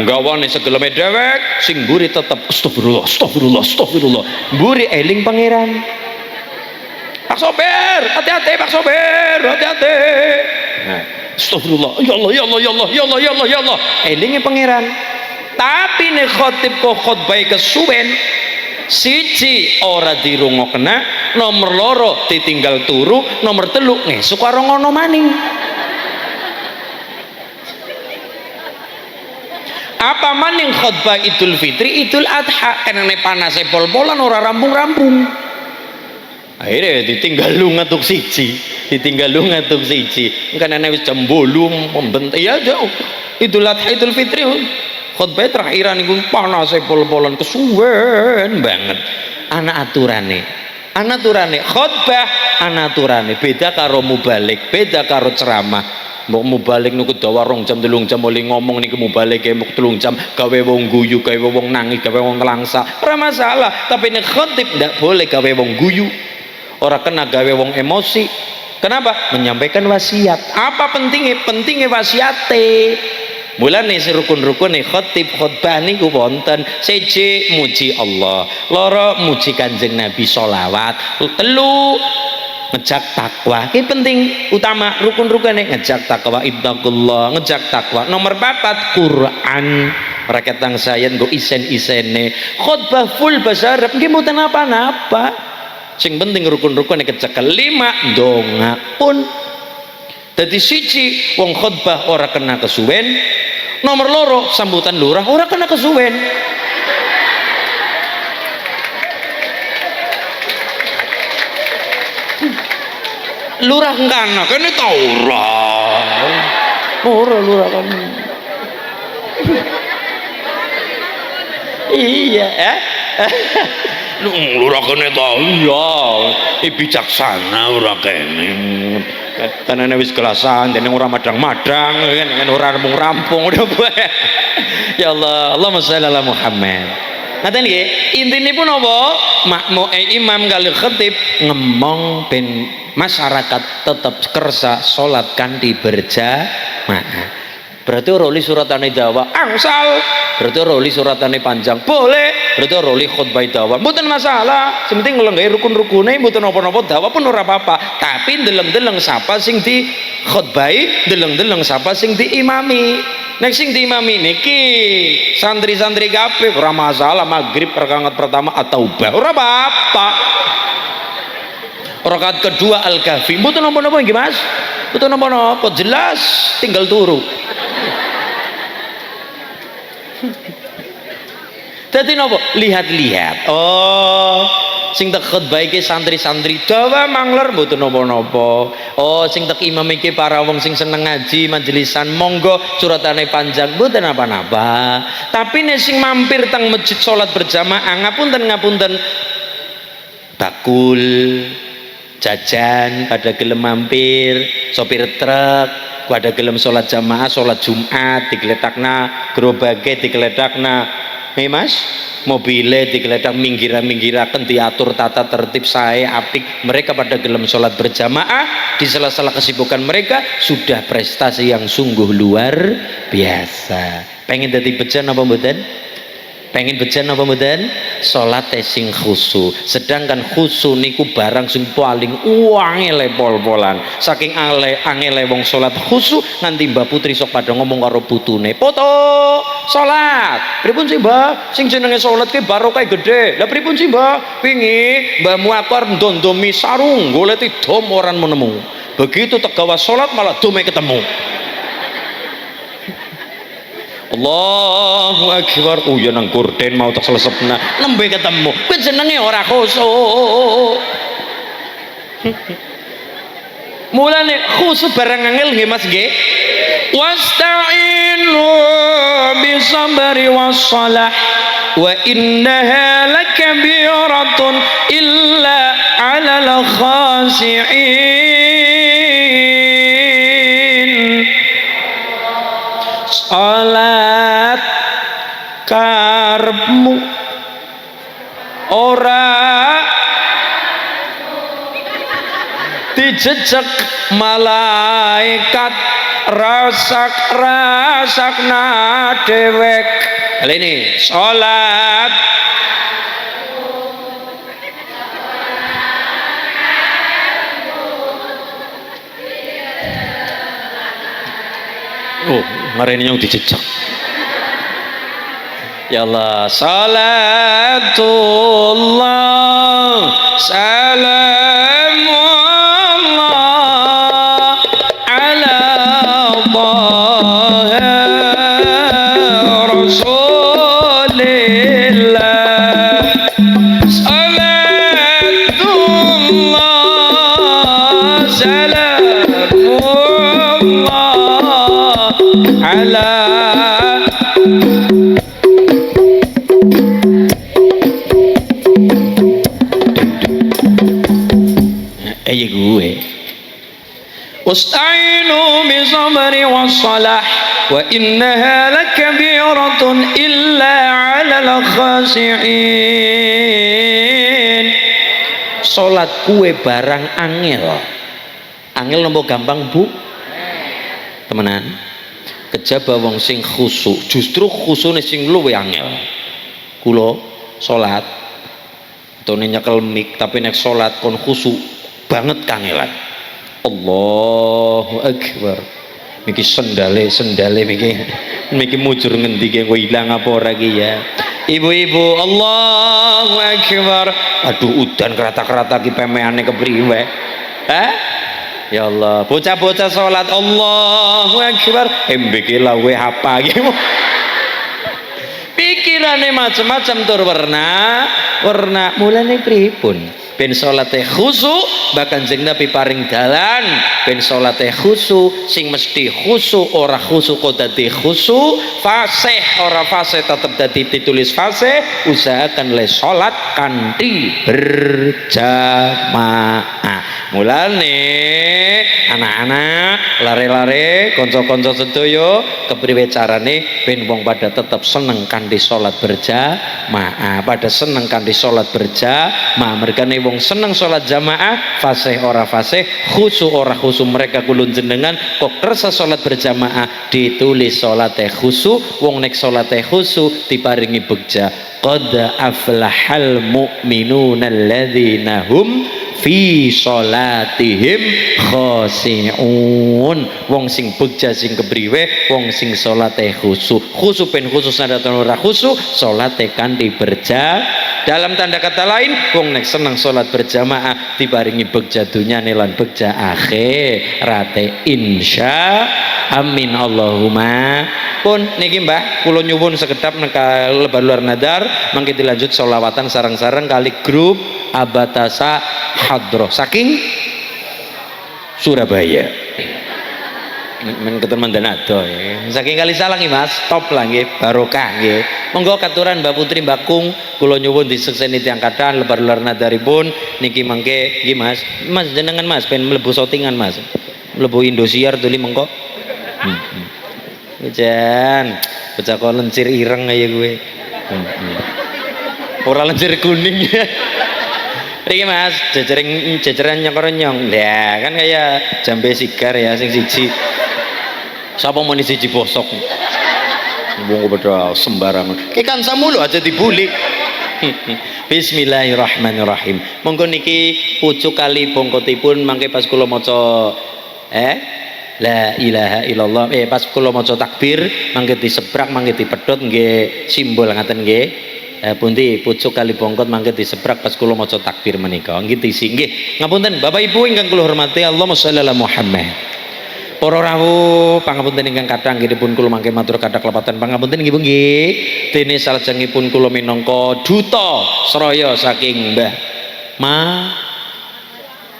S1: gawane segeleme dewek sing mburi tetep astagfirullah mburi eling pangeran Pak sopir hati-hati Pak sopir hati-hati nah astagfirullah ya Allah elinge pangeran tapi nek khotib kok khotbah kesuwen siji ora dirungokna nomor loro ditinggal turu nomor telu ngesuk karo ngono maning apa maning khotbah Idul Fitri Idul Adha kenane panase pol-polan ora rampung-rampung akhirnya ditinggal lu ngatuk siji kenane wis jam 8 membentuk ya jauh Idul Adha Idul Fitri khotbah terakhiran iku panase pol-polan kesuwen banget ana aturane khotbah ana aturane beda karo mubalik beda karo ceramah mau mubalik niku dawa 2 jam 3 jam oleh ngomong niku mubalik mung 3 jam gawe wong guyu gawe wong nangis gawe wong kelangsa ora masalah tapi nek khotib ndak boleh gawe wong guyu ora kena gawe wong emosi kenapa menyampaikan wasiat apa pentingnya wasiate Mulane rukun-rukune khatib khutbah niku wonten siji muji Allah, loro muji Kanjeng Nabi sholawat, telu ngejak takwa. Iki penting utama rukun-rukune ngejak takwa ittaqullah, ngejak takwa. Nomor 4 Quran. Rakyat tangsa yen nggo isen-isene khutbah full bahasa Arab nggih mboten apa-apa. Sing penting rukun-rukune kecekel. 5 donga pun. Dadi siji wong khutbah ora kena kesuwen. Nomor loro sambutan lurah ora kena kesuwen. Lurah kana kene ta ora lurah kan. Iya lurah kene ta iya bijaksana ora kene. Tanane wis kelasan dene ora madang-madang kan ora rampung udah bae. Ya Allah, Allahumma shalli ala Muhammad. Ngaten nggih, intine pun apa? Imam kali khatib ngemong ben masyarakat tetap kersa salat kanthi berjamaah. Berarti roli suratane dakwah angsal, berarti roli suratane panjang boleh, berarti roli khutbah dakwah mboten masalah. Sing penting nglenggahi rukun-rukune mboten napa-napa dakwah pun ora apa-apa. Tapi ndeleng-ndeleng sapa sing di khutbahi, ndeleng-ndeleng sapa sing diimami. Nek sing diimami niki santri-santri kabeh ora masalah maghrib rakaat pertama atau taubah ora apa-apa. Rakaat kedua Al-Kahfi mboten napa-napa nggih Mas. Mboten napa-napa jelas tinggal turu. Dadi napa? Lihat-lihat. Oh, sing tek khutbah iki santri-santri dawa mangler mboten napa-napa. Oh, sing tek imam iki para wong sing seneng ngaji majelisan monggo suratane panjang mboten napa-napa. Tapi nek sing mampir teng masjid salat berjamaah ngapunten bakul jajan pada gelem mampir, sopir truk pada gelem salat jamaah salat Jumat digeletakna gerobage digeletakna. Mas, mobile digeledak minggir-minggiraken diatur tata tertib sae apik. Mereka pada gelem sholat berjamaah di sela-sela kesibukan mereka sudah prestasi yang sungguh luar biasa. Pengen dadi bejan apa mboten? Pengen bejan apa mboten? Salat sing khusu. Sedangkan khusu niku barang sing paling angel pol-polan. Saking angele wong salat khusu nganti Mbak Putri sok pada ngomong karo putune, "Poto, salat." "Pripun sih, Mbah? Sing jenenge salat ki barokah gede." "Lah pripun sih, Mbah?" "Wingi mbahmu akor ndondomi sarung, goleti dom ora menemu. Begitu tegawa salat malah dome ketemu." Allahu Akbar. Oh ya nang gorden mau tak selesepna lembe ketemu kuwi jenenge ora khusuk. Mulane khusuk barang angel nggih Mas nggih. Wasta'inu bisabri wassalah wa innaha lakabiratun illa 'alal khashi'in. Salat karepmu ora dijejek malaikat rasak-rasakna dewek. Kali ini salat ngarene yang dijejak. Ya Allah, salatullah salamullah ala Taha Rasulillah. Salatullah salamullah ala gue Usta'inu bisabri wassalah wa innaha lakabiratun illa 'alal khashi'in. Salat kue barang angel. Angel nomor gampang Bu? Temenan. kejaba wong sing khusuk, justru khusune sing luwih angel. Kula salat tone nyekel mik tapi nek salat kon khusuk banget kangelan. Allahu Akbar. Miki sendale miki mujur ngendi ki kowe ilang apa ora ki ya. Ibu-ibu, Allahu Akbar. Aduh udan kerata-kerata ki pemeane kepriwe? Hah? Ya Allah, bocah-bocah salat Allahu Akbar. Mbiki lawe apa ki? Pikirane macam-macam tur warna mulane pripun? Ben salate khusyuk bahkan Kanjeng Nabi paring dalan ben salate khusyuk sing mesti khusyuk ora khusyuk kok dadi khusyuk fasih ora fasih tetep dadi ditulis fasih usahakan le salat kanthi berjamaah. Mulane anak-anak lare-lare kanca-kanca sedaya kepriwe carane ben wong pada tetep seneng kanthi salat berjamaah, pada seneng kanthi salat berjamaah. Mergane wong seneng salat jamaah fasih ora fasih khusyuk ora khusyuk mereka kulun jenengan kok kersa salat berjamaah ditulis salate khusyuk. Wong nek salate khusyuk diparingi begja qad aflahal mu'minuna alladzina hum fi salatihim khashi'un. Wong sing begja sing kepriwe wong sing salate khusyuk. Khusyuk ben khusyuk sanadyan ora khusyuk salate kanthi berjamaah. Dalam tanda kata lain wong nek seneng salat berjamaah diparingi begja dunyane lan begja akhirate insya amin Allahumma. Pun niki Mbah kula nyuwun sekedap neka lebar luar nadar mangke dilanjut sholawatan sareng-sareng kali grup Abatasa Hadroh saking Surabaya. Men keteman danado ya. Saking kali salah nggih Mas, top lah nggih, barokah nggih. Monggo katuran Mbak Putri Mbak Kung kula nyuwun disekseni tiyang kathah lebar luar nadaripun niki mangke nggih Mas. Mas jenengan Mas pengen mlebu shootingan Mas. Mlebu Indosiar tuli mengko. Jan, bocah kok lencir ireng kaya kowe. Ora lencir kuning ya. Riki Mas, jajaran nyong-nyong. Ya, kan kayak jambe sigar ya sing siji. Sapa muni siji bosok. Wong padha sembarangan. Ki kan samulo aja dibuli. Bismillahirrahmanirrahim. Monggo niki pucuk kali bongkotipun mangke pas kula maca la ilaha illallah pas kula maca takbir mangke disebrak mangke dipedhot nggih simbol ngaten nggih. Pundi pucuk kali bongkot mangke disebrak pas kula maca takbir menika nggih tisi nggih. Ngapunten Bapak Ibu ingkang kula hormati Allahumma sholli ala Muhammad. Para rawuh pangapunten ingkang kathah nggih dipun kula mangke matur kathah kelepatan pangapunten nggih nggih. Dene salajengipun kula minangka duta Sraya saking Mbah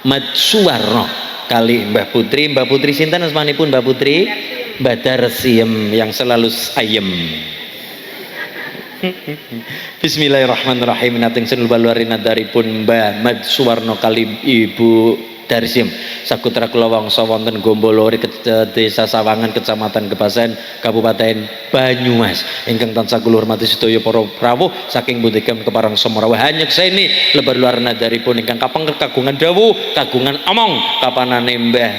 S1: Madsuwarno kali Mbah Putri sinten asmanipun Mbah Putri? Mbah Darsiem yang selalu ayem. Bismillahirrahmanirrahim. Nateng senul baluarin nadaripun Mbah Madsuwarno kali Ibu Darsiem sakutra kula wangsa wonten Gombolori Desa Sawangan Kecamatan Gebasen Kabupaten Banyumas ingkang tansah kula hormati sedaya para rawuh saking pundi keparang Somorawu hanyekseni lebar luar nadaripun ingkang kapengker kagungan dawuh kagungan omong kapanane Mbah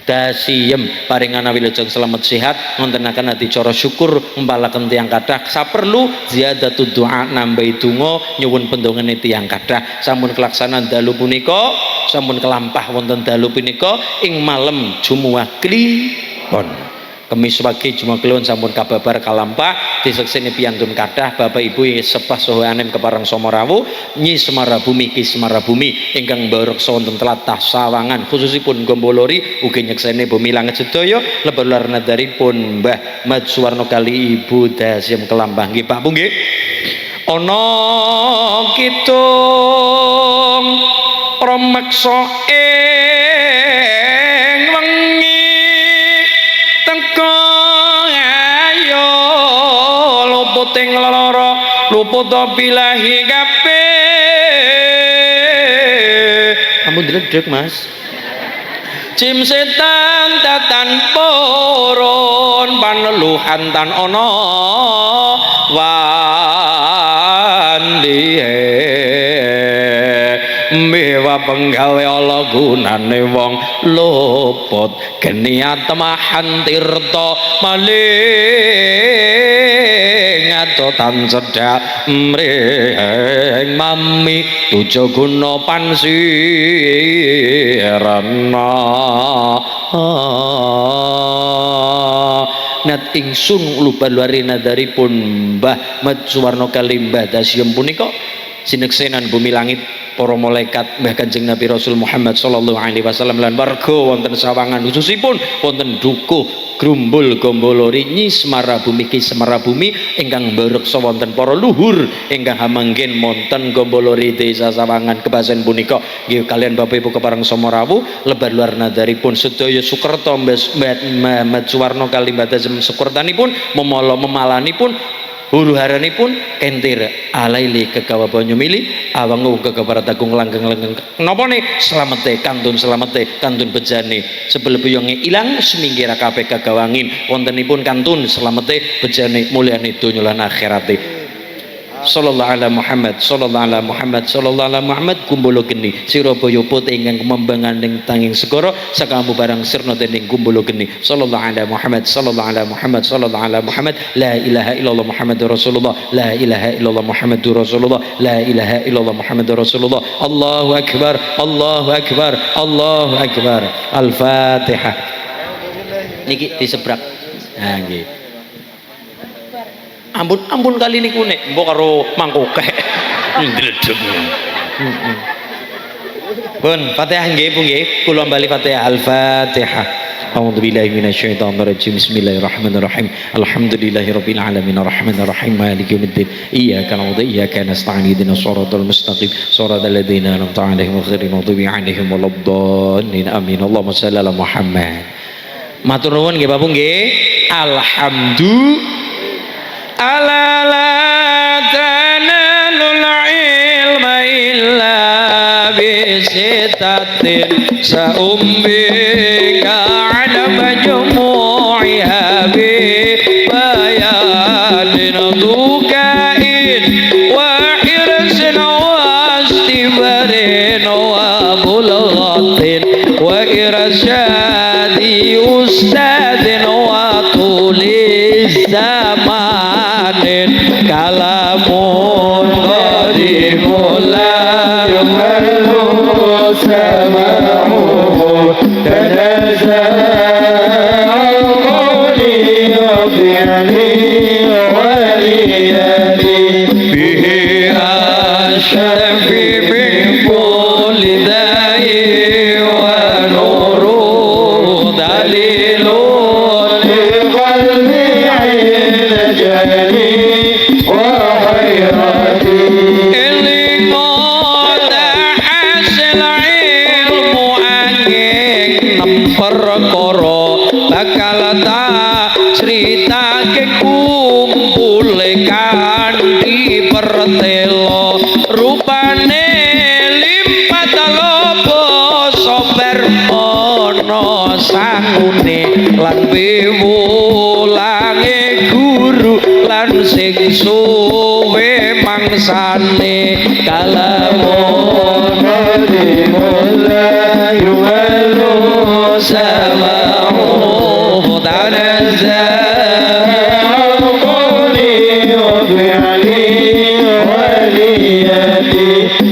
S1: Dasiem paringana wilujeng selamat sehat ngontenaken adicara syukur mbalaken tiyang kathah saperlu ziyadatud doa nambahi donga nyuwun pendongane tiyang kathah sampun kelaksanan dalu punika sampun kelampah wonten dalu punika ing malem Jumuah Kliwon Kemis pagi Jumat Kliwon sampun kababar kalampah disekseni piyantun kathah Bapak Ibu sepah saha anem keparang Somorawu Nyi Semara Bumi Ki Semara Bumi ingkang mbarek wonten tlatah Sawangan khususipun Gombolori ugi nyekseni bumi langit sedaya lebar luar nadaripun Mbah Madsuwarno kali Ibu Dasiem kelampah nggih Pak Bu nggih ana kitung rameksa ing wengi tengko ayo luput ing lara luput bilahi kabeh ampun dredeg Mas Cim setan tatan purun paneluhan tan ana wandi mbih penggawe ala gunane wong luput geni atemahan tirta maling atotan cedhak mring mami tuja guna pansirana nat ingsun lubalwari nadaripun Mbah Mat Suwarno Kalimbah Dasyem punika sineksenan bumi langit para malaikat Mbah Kanjeng Nabi Rasul Muhammad sallallahu alaihi wasallam lan warga wonten sawangan khususipun wonten dukuh Grumbul Gombolori Nyi Semara Bumi Ki Semara Bumi ingkang mbreksa wonten para luhur ingkang hamanggen monten Gombolori Desa Sawangan Kebasen punika nggih kalian Bapak Ibu kepareng Somorawu lebar luar nadaripun sedaya Sukerto Mbah Suwarno Kalimbah Dasyem Sukertanipun memalanipun huru-haranipun kentir alaili kegawa banyu mili awangu kegawa tagung langgeng-langgeng nopone selamete kantun bejane sebelum buyonge ilang semingkira kabeh kagawangin wontenipun kantun selamete bejane mulyane donya lan akhirate sallallahu ala Muhammad kumbolo geni Surabaya putih ingkang kemembanganing tanging segara sakamu barang sirna dening kumbolo geni sallallahu ala Muhammad la ilaha illallah Muhammadur Rasulullah la ilaha illallah Muhammadur Rasulullah la ilaha illallah Muhammadur Rasulullah Allahu akbar Al-Fatihah niki disebrak nah nggih ampun kali niku nek mbok karo mangkoke ndredeg. Pun Fatihah nggih Bu nggih kula bali Fatihah Al-Fatihah. A'udzu billahi minasyaitonir rajim. Bismillahirrahmanirrahim. Alhamdulillahirabbil alamin arrahmanir rahim maliki yaumiddin. Iyyaka na'budu wa iyyaka nasta'in ihdinas siratal mustaqim siratal ladzina an'amta 'alaihim ghairil maghdubi 'alaihim waladdallin. Amin. Allahumma shalli ala Muhammad. Matur nuwun nggih Bapak nggih. Alhamdulillah ala la tanalul ilma illa bisitatin sa'umbika ala majmu'iha bi bayanin dukain wa hirsin wa istibarin wa bulghatin wa irsyadi ustadin wa tulis zaman kalamun qadimul la yukallu sama'uhu tanaza'u qawli fi'li waliyadi bihi ashrafi min kulli da'i wa nuru dalilun li qalbi perkara bakal tak critake kumpule kanthi pertelo rupane limpat lobo sober ana sangune lan piwulange guru lan sing suwe mangsane kalamun la yuwallu sama'u tanazzahu qawli fi'li waliyati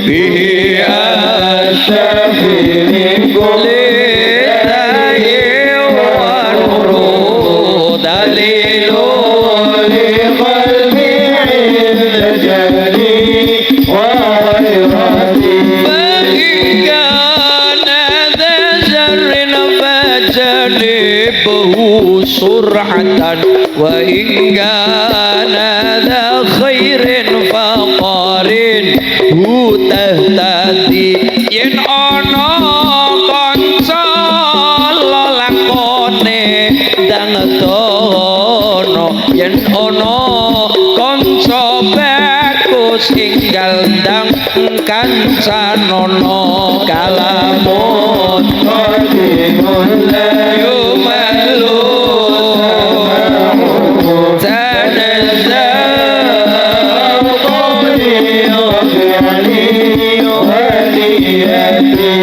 S1: bihi ashafi min kulli da'i wa nuru dalilun li qalbi inda jali wa ghayrati surhatan wa ingana la khairin faqarin hutahtati yen ana kanca lakone dangetono yen ana kanca bagus inggal ndang kancanono kalamun qadimun la yumallu tanazzahu qawli fi'li waliyati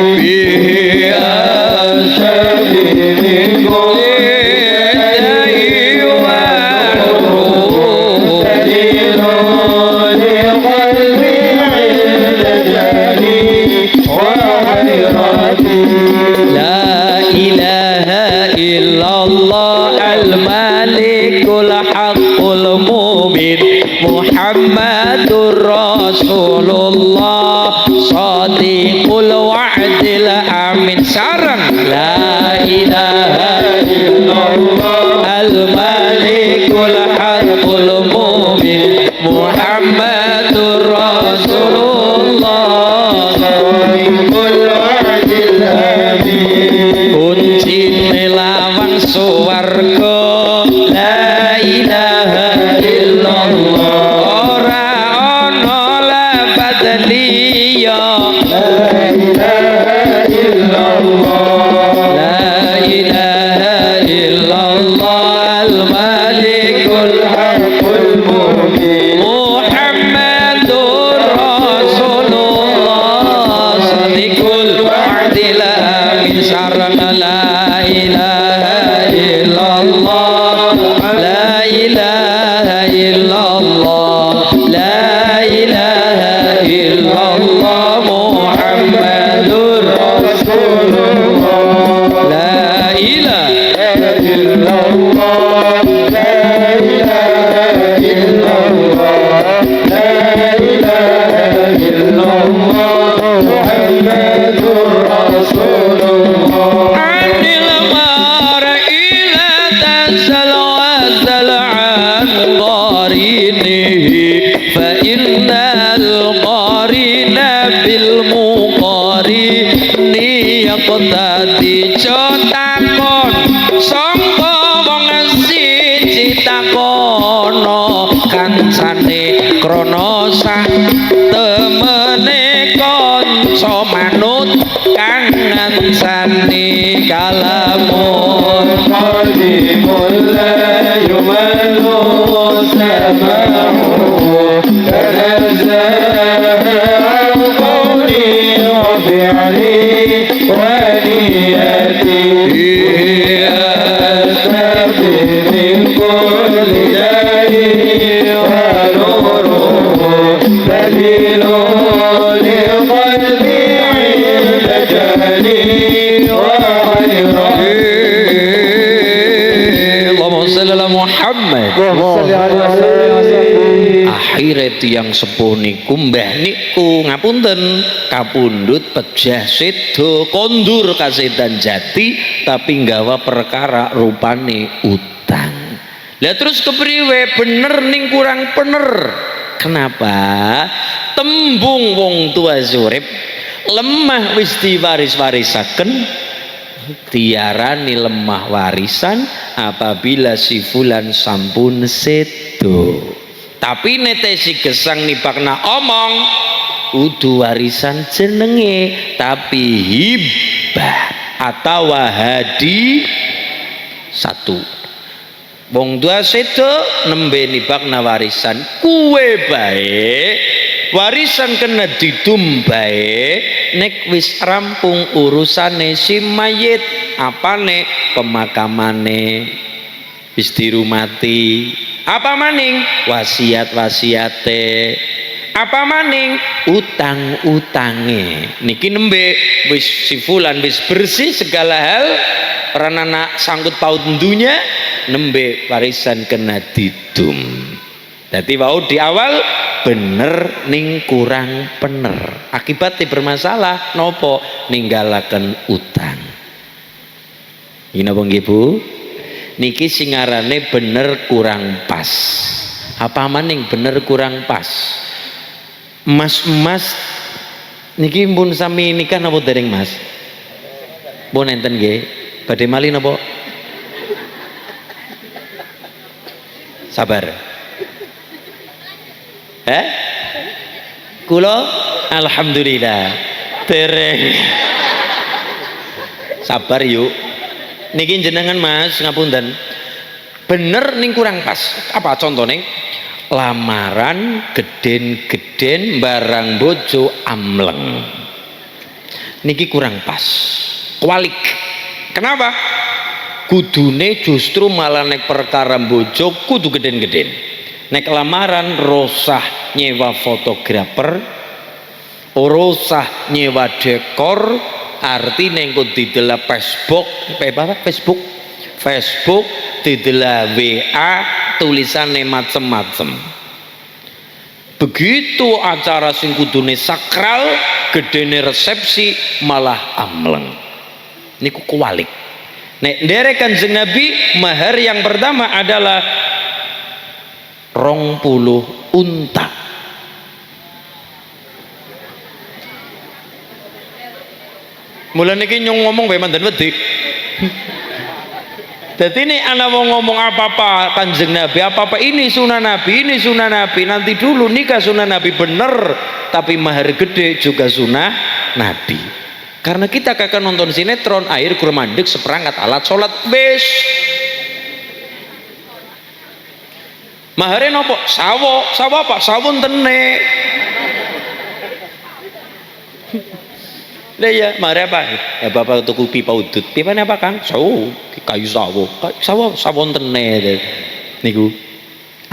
S1: mu'min Muhammadur Rasulullah Shadiqul wa'dil amin sarang la ilaha illallah al-malikul haqqul mu'min Muhammadur Rasulullah Shadiqul wa'dil amin kunci lawang suwarga la ilaha illallah ora ana lafadz liya la ilaha illallah la ilaha illallah al-malikul haqqul mubin Muhammadur Rasulullah shadiqul wa'dil amin sarang la ilaha illallah la ilaha illallah la ilaha illallah Muhammadur Rasulullah la ilaha illallah la ilaha illallah la ilaha illallah Muhammadur Rasulullah anil mar'i la tasal wasal an qarinihi fa innal qarina bil muqarini yaqtadi cotakon sangka wong siji takono kancane krana sak temene kanca manut kang ngansani kalamun qalimul la yumalu samahu tanazzaha qawli wa fi'li wa niyati astaghfir min kulli da'i wa nuruhu dalilun li qalbi Allahumma shalli ala Muhammad. Akhire tiyang sepuh niku mbah niku ngapunten kapundhut pejah sedo kondur kasedan jati tapi nggawa perkara rupane utang. Lah terus kepriwe bener ning kurang bener. Kenapa? Tembung wong tua urip lemah wis diwaris-warisaken diarani lemah warisan apabila si fulan sampun sedo tapi netesi gesang nipakna omong udu warisan jenenge tapi hibah atau hadi satu wong tua sedo nembe nipakna warisan kuwe bae warisan kena didumbae nek wis rampung urusane si mayit apane pemakamane wis dirumati apa maning wasiat-wasiate apa maning utang-utange niki nembe wis si fulan wis bersih segala hal ranana sangkut paut dunya nembe warisan kena didum dadi wau di awal bener ning kurang bener akibatnya bermasalah nopo ninggalaken utang ini napa nggih Bu niki singarane bener kurang pas apa maning bener kurang pas mas niki pun sami nikah napa dereng Mas pun enten nggih badhe mali napa sabar kula alhamdulillah dereng sabar yuk niki jenengan Mas ngapunten bener ning kurang pas apa contohnya lamaran geden-geden barang bojo amleng niki kurang pas kualik kenapa kudune justru malah nek perkara bojo kudu geden-geden nek lamaran rosah nyewa fotografer rosah nyewa dekor arti nengko didelap Facebook Facebook, didelok WA, tulisannya macem-macem. Begitu acara sing kudune sakral, gedene resepsi malah amleng. Niku kuwalik. Nek nderek Kanjeng Nabi, mahar yang pertama adalah 20 unta. Mulane iki nyong ngomong bae mandan wedi. Jadi ini anak mau ngomong apa-apa Kanjeng Nabi, apa-apa ini sunnah Nabi, ini sunnah Nabi. Nanti dulu nikah sunnah Nabi bener, tapi mahar gede juga sunnah Nabi. Karena kita kakak nonton sinetron, air kurang mandek seperangkat alat sholat bes. Maharnya nopo? Sawo apa? Sawon tene. Lah ya, mahar apa? Ya bapak tuku pipa udut. Pipanya apa Kang? Kayu sawon tene. Niku.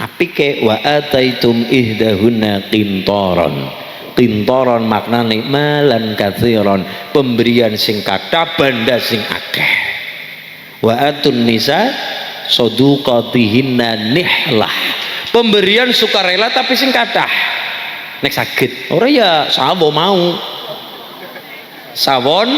S1: Apike wa ataitum ihdahunna qintaran. Qintaran maknane malan katsiran, pemberian sing kathah banda sing akeh. Wa atun nisa saduqatihinna nihlah, pemberian sukarela tapi sing kathah. Nek saged ora ya sawo mau sawon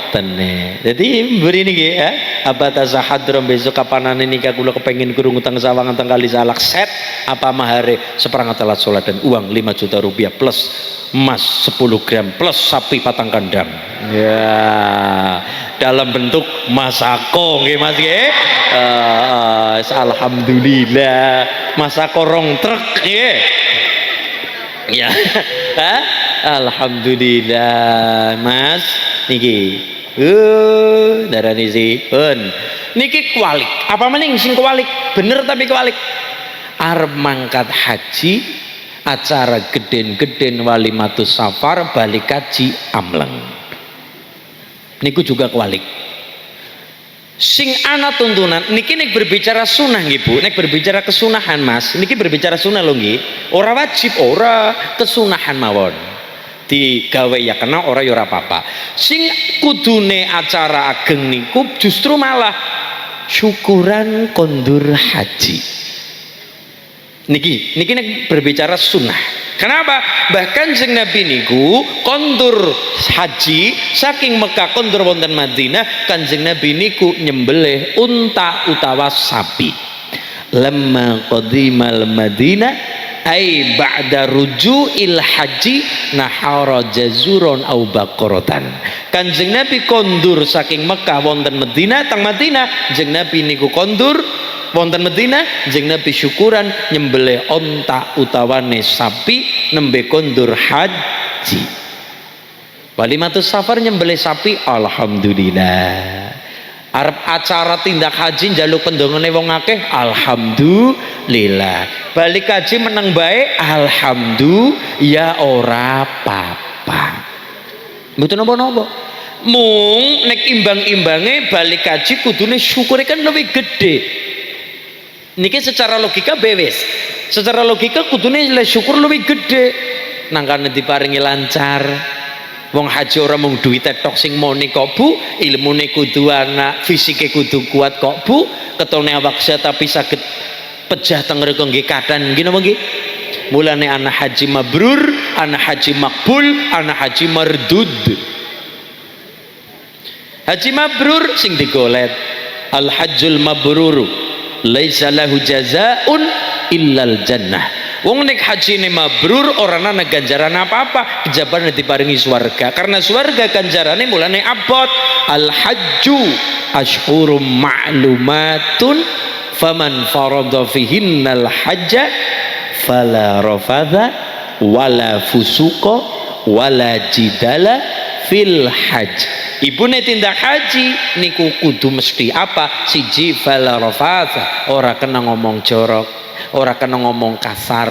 S1: tene. Jadi beri niki ya, apa tasahadron besok kapanan nikah kula kepengin kurung utang sawangan teng kali salak set apa mahare seperangkat alat salat dan uang 5 juta rupiah plus emas 10 gram plus sapi patang kandang. Ya, dalam bentuk masako nggih Mas nggih. Alhamdulillah masako rong truk nggih. Ya. Alhamdulillah Mas niki. Darani sipun. Niki kualik. Apa maning sing kualik? Bener tapi kualik. Arep mangkat haji, acara geden-geden walimatus safar, balik haji amleng. Niku juga kualik. Sing ana tuntunan niki nek berbicara sunnah nggih Bu, nek berbicara kesunahan Mas, niki berbicara sunnah lho nggih. Ora wajib, ora kesunahan mawon. Digawe ya kena ora ya ora apa-apa. Sing kudune acara ageng niku justru malah syukuran kondur haji. Niki nek berbicara sunnah. Kenapa? Bahkan Kanjeng Nabi niku kondur haji saking Mekah kondur wonten Madinah, Kanjeng Nabi niku nyembelih unta utawa sapi. Lamma qadimal Madinah ai ba'da ruju'il haji nahara jazuron au baqaratan. Kanjeng Nabi kondur saking Mekah wonten Madinah, teng Madinah Kanjeng Nabi niku kondur wonten Madinah, Kanjeng Nabi syukuran nyembelih onta utawane sapi nembe kondur haji. Walimatus safar nyembelih sapi, alhamdulillah. Arep acara tindak haji njaluk pendongone wong akeh, alhamdulillah. Balik haji menang baik, alhamdulillah ya ora apa-apa. Mboten napa-napa. Mung nek imbang-imbange balik haji kudune syukure kan lebih gede. Niki secara logika bewes. Secara logika kudune syukur lebih gede. Nangkane diparingi lancar. Wong haji ora mung duwite tok sing moni kok Bu, ilmune kudu ana, fisike kudu kuat kok Bu, ketone awak sehat tapi saged pejah teng mriku nggih kadan nggih napa nggih. Mulane ana haji mabrur, ana haji makbul, ana haji mardud. Haji mabrur sing digolet. Al hajjul mabrur laisa lahu jazaun illal jannah. Wong nek hajine mabrur ora ana ganjaran apa-apa, kejabane diparingi swarga. Karena swarga ganjarane mulane abot. Al hajju ashhurum ma'lumatun faman farada fihinnal hajja fala rafatha wala fusuqa wala jidala fil hajj. Ibune tindak haji niku kudu mesti apa? Siji fala rafatha, ora kena ngomong jorok, ora kena ngomong kasar.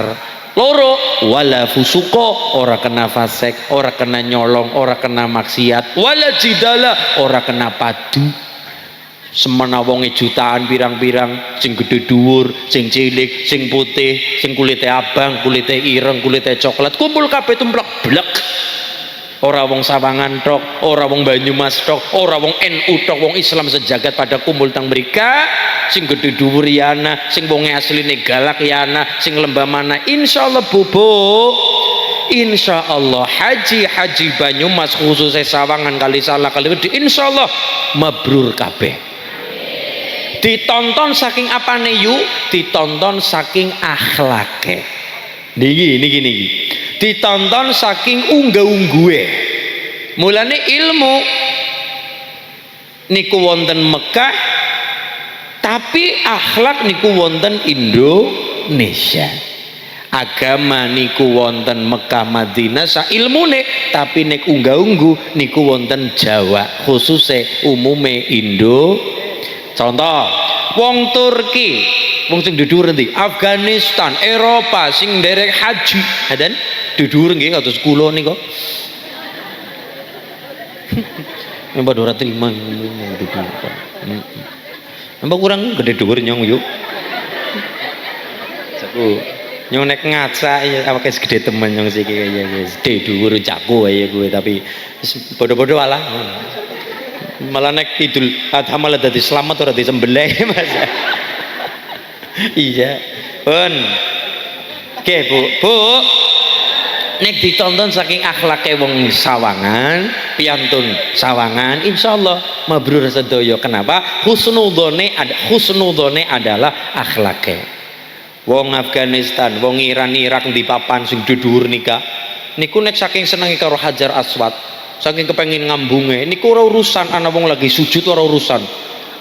S1: Loro wala fusuko, ora kena fasek, ora kena nyolong, ora kena maksiat. Wala jidala, ora kena padu. Semana wonge jutaan pirang-pirang, sing gede dhuwur, sing cilik, sing putih, sing kulite abang, kulite ireng, kulite coklat, kumpul kabeh tumplek blek. ora wong Sawangan tok, ora wong Banyumas tok, ora wong NU tok, wong Islam sejagat pada kumpul teng mrika, sing gedhe dhuwur yana, sing wonge asline galak yana, sing lembah mana insyaallah bubuk. Insyaallah haji Banyumas khususnya Sawangan kali salah kali gede insyaallah mabrur kabeh. Ditonton saking apane yu? Ditonton saking akhlake. Niki. Ditonton saking unggah-ungguhe. Mulane ilmu niku wonten Mekah, tapi akhlak niku wonten Indonesia. Agama niku wonten Mekah Madinah sa ilmune, tapi nek unggah-ungguh niku wonten Jawa, khususnya umume Indo. Contoh, wong Turki, wong sing dhuwur ndi? Afghanistan, Eropa sing nderek haji, dan dhuwur nggih kados kula nika. Mbak ora terima Mbak kurang gede dhuwur nyong yuk. Jaku nyong nek ngaca ya awake segede temen nyong siki kaya gede dhuwur jago kaya kowe tapi bodo-bodo alah. Malah nek Idul Adha malah dadi selamat ora disembelih Mas. Iya. Pun. Oke, Bu. Nek ditonton saking akhlake wong Sawangan, piantun Sawangan, insyaallah mabrur sedaya. Kenapa? Husnudzone adalah akhlake. Wong Afghanistan, wong Iran, Irak di papan sing dhuwur nika. Niku nek saking senenge karo Hajar Aswad, saking kepengin ngambunge, niku ora urusan ana wong lagi sujud ora urusan.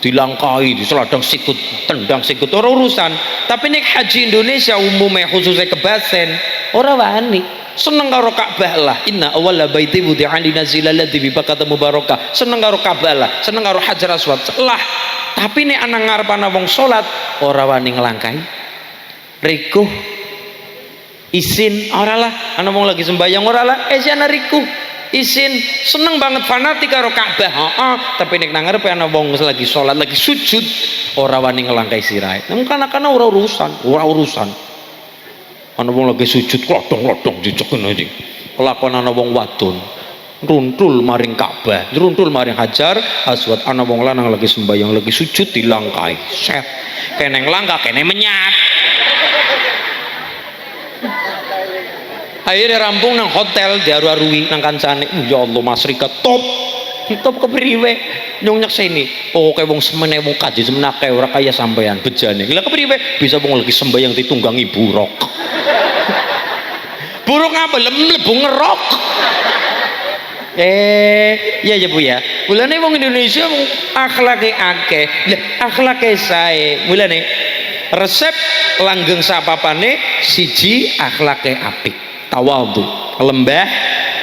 S1: Dilangkai, diseladang sikut, tendang sikut ora urusan. Tapi nek haji Indonesia umumnya khususnya kebasen, ora wani. Seneng karo Ka'bah lah. Inna awwala baiti wudi'a linazila alladzi bi Bakkah mubarakah. Seneng karo Ka'bah lah, seneng karo Hajar Aswad lah. Tapi nek ana ngarep ana wong salat ora wani nglangkai. Rikuh isin ora lah, ana wong lagi sembahyang ora lah, ana rikuh isin seneng banget fanatik karo Ka'bah. Tapi nek nang ngarepe ana wong lagi salat lagi sujud ora wani nglangkai sirahe. Nang kana-kana ora urusan. Ana wong lagi sujud klodong-klodong dicekne iki. Kelakon ana wong wadon runtul maring Ka'bah, runtul maring Hajar Aswad. Ana wong lanang lagi sembahyang lagi sujud dilangkai. Set. Kene nglangka kene menyat. Akhirnya rampung nang hotel diaru-arui nang kancane. Ya Allah Mas Rika top kepriwe nyong nyekseni. Oh kayak wong semene wong kaji semenake ora kaya sampean bejane. Lah kepriwe bisa wong lagi sembahyang ditunggangi buruk. Buruk apa? Mlebu ngerok. Ya Bu ya. Mulane wong Indonesia wong akhlake akeh. Lah akhlake sae. Mulane resep langgeng sapapane siji akhlake apik. Tawadhu, lembah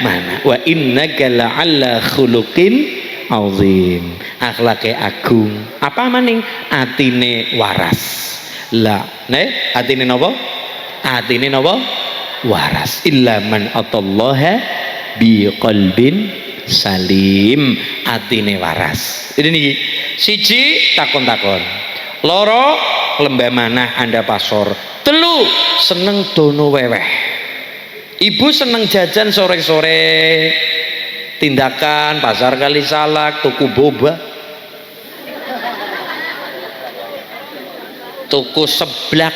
S1: mana. Wa innaka la'alla khuluqin azim. Akhlake agung. Apa maning? Atine waras. Lah, atine napa? Atine napa? Waras. Illa man atallaha bi qalbin salim. Atine waras. Ini niki. Siji takon-takon. Loro lembah manah Anda pasor. Telu seneng dono weweh. Ibu seneng jajan sore-sore, tindakan pasar kali salak, tuku boba, tuku seblak,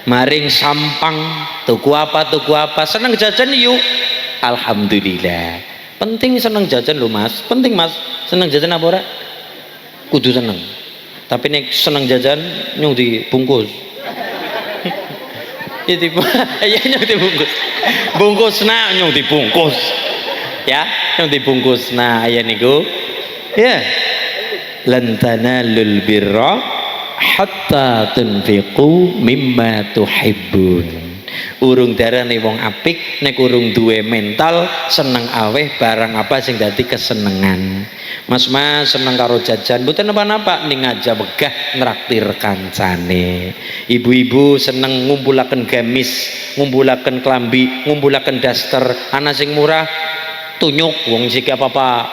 S1: maring sampang, tuku apa, seneng jajan yuk. Alhamdulillah. Penting seneng jajan loh Mas, penting Mas. Seneng jajan apa ora? Kudu seneng. Tapi nek seneng jajan nyung dibungkus. Itu ya nyong dibungkus. Bungkusna nyong dibungkus. Ya, nyong dibungkus. Nah, aya niku. Ya. Lan tanalul birra hatta tunfiqu mimma tuhibbun. Urung darane wong apik nek urung duwe mental seneng aweh barang apa sing dadi kesenengan. Mas seneng karo jajan mboten napa-napa ning aja wegah nraktir kancane. Ibu-ibu seneng ngumpulaken gamis, ngumpulaken klambi, ngumpulaken daster, ana sing murah tunyuk wong siki apa-apa.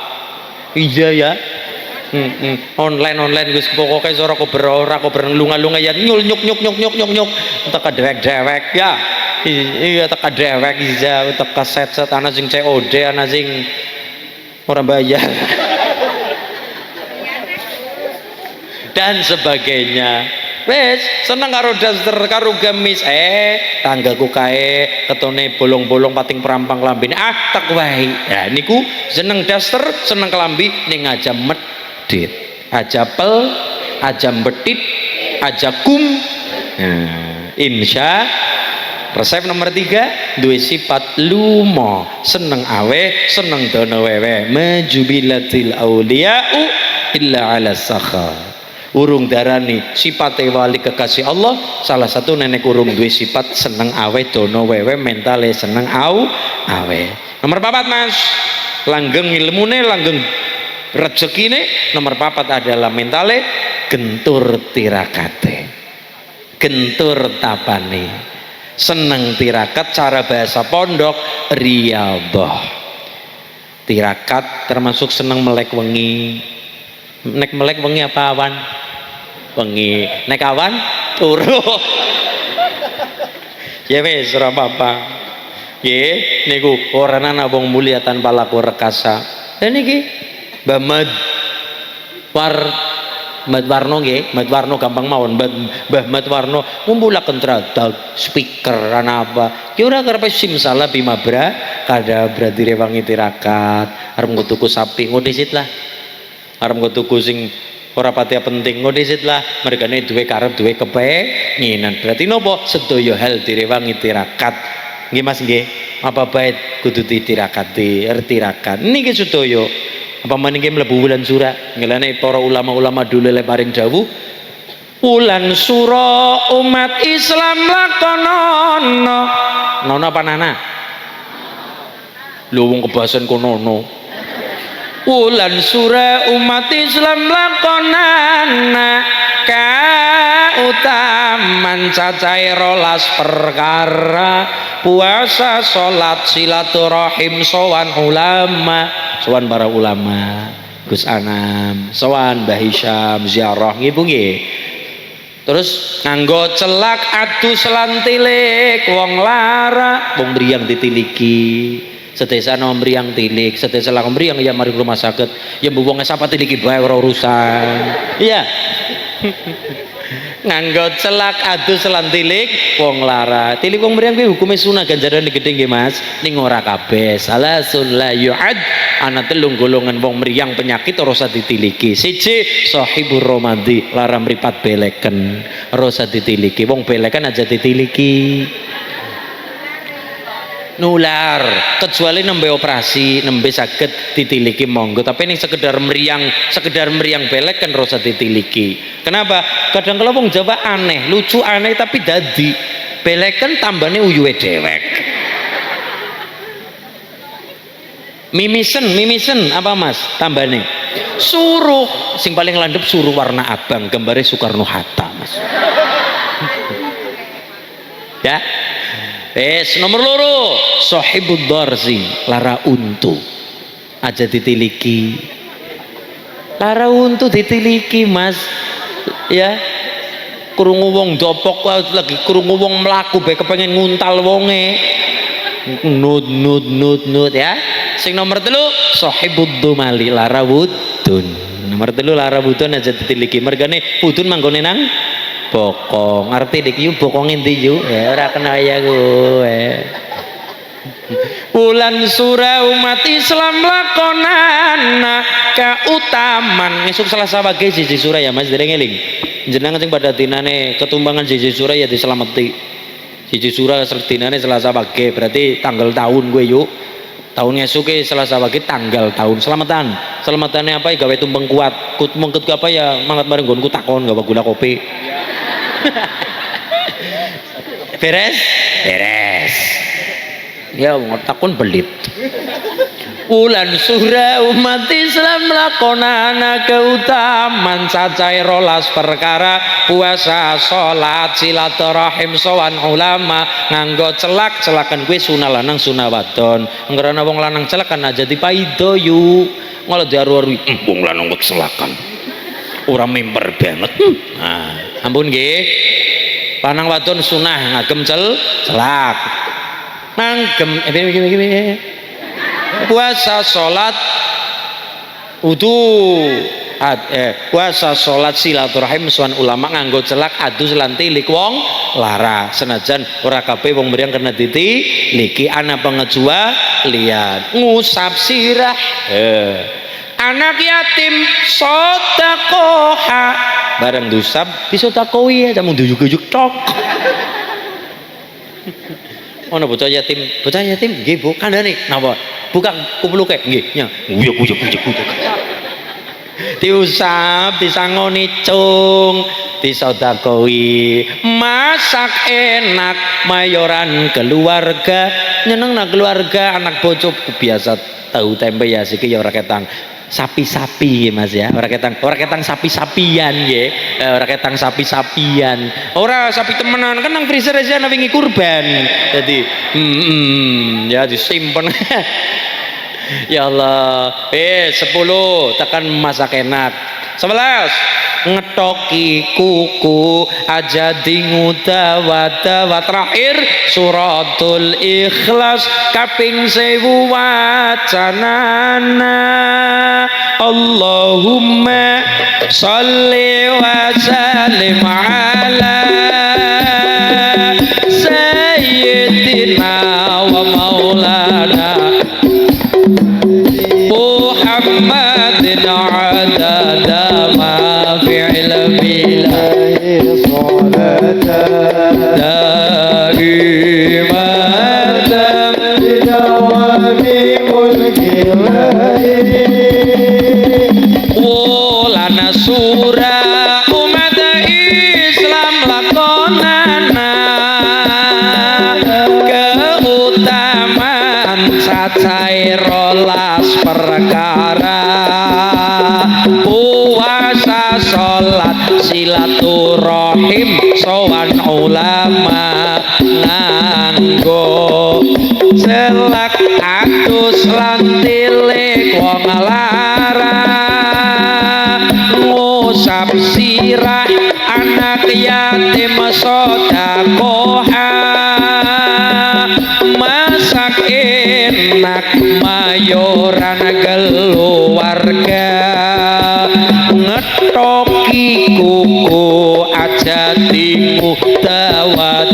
S1: Iya ya. Online wis pokoke ora kober lunga-lunga ya nyul nyuk entek dewek-dewek ya. iya teka dewek iya teka set ana sing COD ana sing ora bayar dan sebagainya. Wes seneng karo daster karo gamis tanggaku kae ketone bolong-bolong pating perampang lambene tak wae. Ya niku seneng daster seneng kelambi ning aja medit aja pel aja betit aja kum. Nah, insya resep nomor 3 duwe sifat lumo seneng awe seneng dono wewe majubilatil auliya'u illa ala sakha. Urung darani sifat wali kekasih Allah salah satu nenek urung duwe sifat seneng awe dono wewe mentale seneng awe. Nomor 4 mas langgeng ilmune langgeng rezekine. Nomor 4 adalah mentale gentur tirakate gentur tapane seneng tirakat cara bahasa pondok riyadhah. Tirakat termasuk seneng melek wengi. Nek melek wengi apa awan? Wengi. Nek awan turu. Ya wis ora apa-apa. Nggih niku ora ana wong mulia tanpa laku rekasa. Lah niki Mbah Mad Warno nggih, Mad Warno gampang mawon. Mbah Mad Warno ngumpulaken tradal speaker ana apa. Ki ora karepe simsalah bimabra kadabra direwangi tirakat. Arep tuku sapi ngodisit lah. Arep tuku sing ora pati penting ngodisit lah. Mergane duwe karep duwe kepenginan. Berarti nopo sedaya hal direwangi tirakat. Nggih Mas nggih. Apa bae kudu ditirakat tirakat. Niki sedaya apa maningke mlebu wulan sura ngelane para ulama-ulama dulu le paring dawuh wulan sura umat Islam lakonono nono apa nana lho wong kebasan konono wulan sura umat Islam lakonana kautaman cacahe 12 perkara puasa salat silaturahim sowan ulama sowan para ulama Gus Anam sowan Mbah Hisyam ziarah nggih Bu nggih. Terus nganggo celak adus lan tilik wong lara wong mriyang ditiliki sedesa nom mriyang tilik sedesa lak mriyang ya mari rumah sakit ya wong sapa tiliki bae ora urusan iya. Nganggo celak adus lan tilik wong lara tilik wong mriyang kuwi hukume sunah ganjarane gedhe nggih Mas ning ora kabeh salasun la yu'ad ana 3 golongan wong mriyang penyakit ora usah ditiliki. Siji sahibur romadi lara mripat beleken ora usah ditiliki wong beleken aja ditiliki nular kecuali nembe operasi nembe saged ditiliki monggo tapi ini sekedar meriang belek kan rasa ditiliki. Kenapa? Kadang kalau wong Jawa aneh lucu aneh tapi dadi belek kan tambahnya uyuwe dewek. Mimisen apa Mas tambahnya suruh sing paling landep suruh warna abang gambarnya Soekarno Hatta Mas. Ya nomor 2 sahibud darzi lara untu aja ditiliki lara untu ditiliki Mas ya krungu wong dopok lagi krungu wong mlaku bae kepengen nguntal wonge nut ya. Sing nomor 3 sahibud dumali lara wudun nomor 3 lara wudun aja ditiliki mergane wudun manggone nang bokong ngerti dik yu bokong endi yu ya ora kena ya kowe. Bulan surah umat Islam lakonana kautaman ngesuk Selasa wage siji surah ya Mas dereng eling jenengan sing pada dinane ketumbangan siji surah ya diselameti siji surah dinane Selasa wage berarti tanggal tahun gue yuk tahun ngesuke Selasa wage tanggal tahun selamatannya apa ya gawe tumbeng kuat mengkut apa ya mangat bareng nggonku takon gawe gula kopi. beres ya takon belit Wulan surah umat Islam lakonana keutaman cacahe 12 perkara puasa salat silaturahim sowan ulama nganggo celakan kuwi sunah lanang sunah wadon ngrana wong lanang celakan aja dipaido yu ngono diaru-aru wong lanang kok celakan ora member banget nah ampun nggih Lanang wadon sunah ngagem celak. Ngagem puasa salat wudu puasa salat silaturahim suan ulama nganggo celak adus lan tilik wong lara senajan ora kabeh wong mriyang kena ditiliki ana pengejua liyan ngusap sirah anak yatim sedekah bareng dusap disedekahi ya mung duyuk-duyuk tok. Ono bocah yatim nggih Bu kandhane napa buka kupluke nggih nya uyuk diusap disangoni cung disedekahi masak enak mayoran keluarga nyenengna keluarga anak bojo biasa tahu tempe ya siki ya ora ketang sapi-sapi Mas ya ora ketang sapi-sapian nggih ora ketang sapi-sapian ora sapi temenan kan nang freezer aja ana wingi kurban jadi ya disimpen. Ya Allah 10 tekan masak enak 11 ngetoki kuku aja dingu dawa terakhir suratul ikhlas kaping 1000 wacanana Allahumma sholli wa sallim ala sayyidina wa maulana Muhammadin adada ma fi'il billahi salatan daimatan bidawami mulkillahi ulana surah umat Islam lakonana keutamaan cacai rolas perkara puasa sholat silaturahim sowan ulama nganggo celak adus lan tilik wong lara ngusap sirah anak yatim sedekah masak enak mayoran keluarga ngetoki kuku aja timu dawa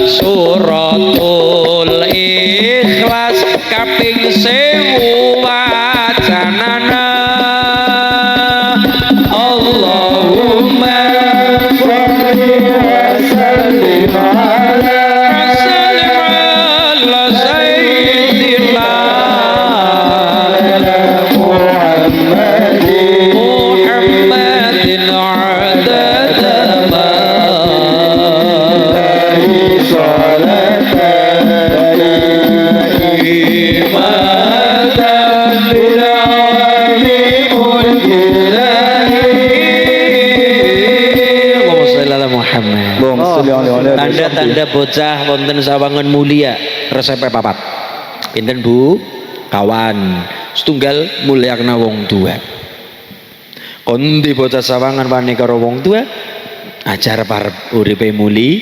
S1: suratul ikhlas kaping 1000 wacanana Allahumma sholli wa sallim ala tanda-tanda bocah wonten sawangan mulia resep papat pinten Bu kawan setunggal mulyakna wong tua kondi bocah sawangan wani karo wong tua ajar parep uripe muli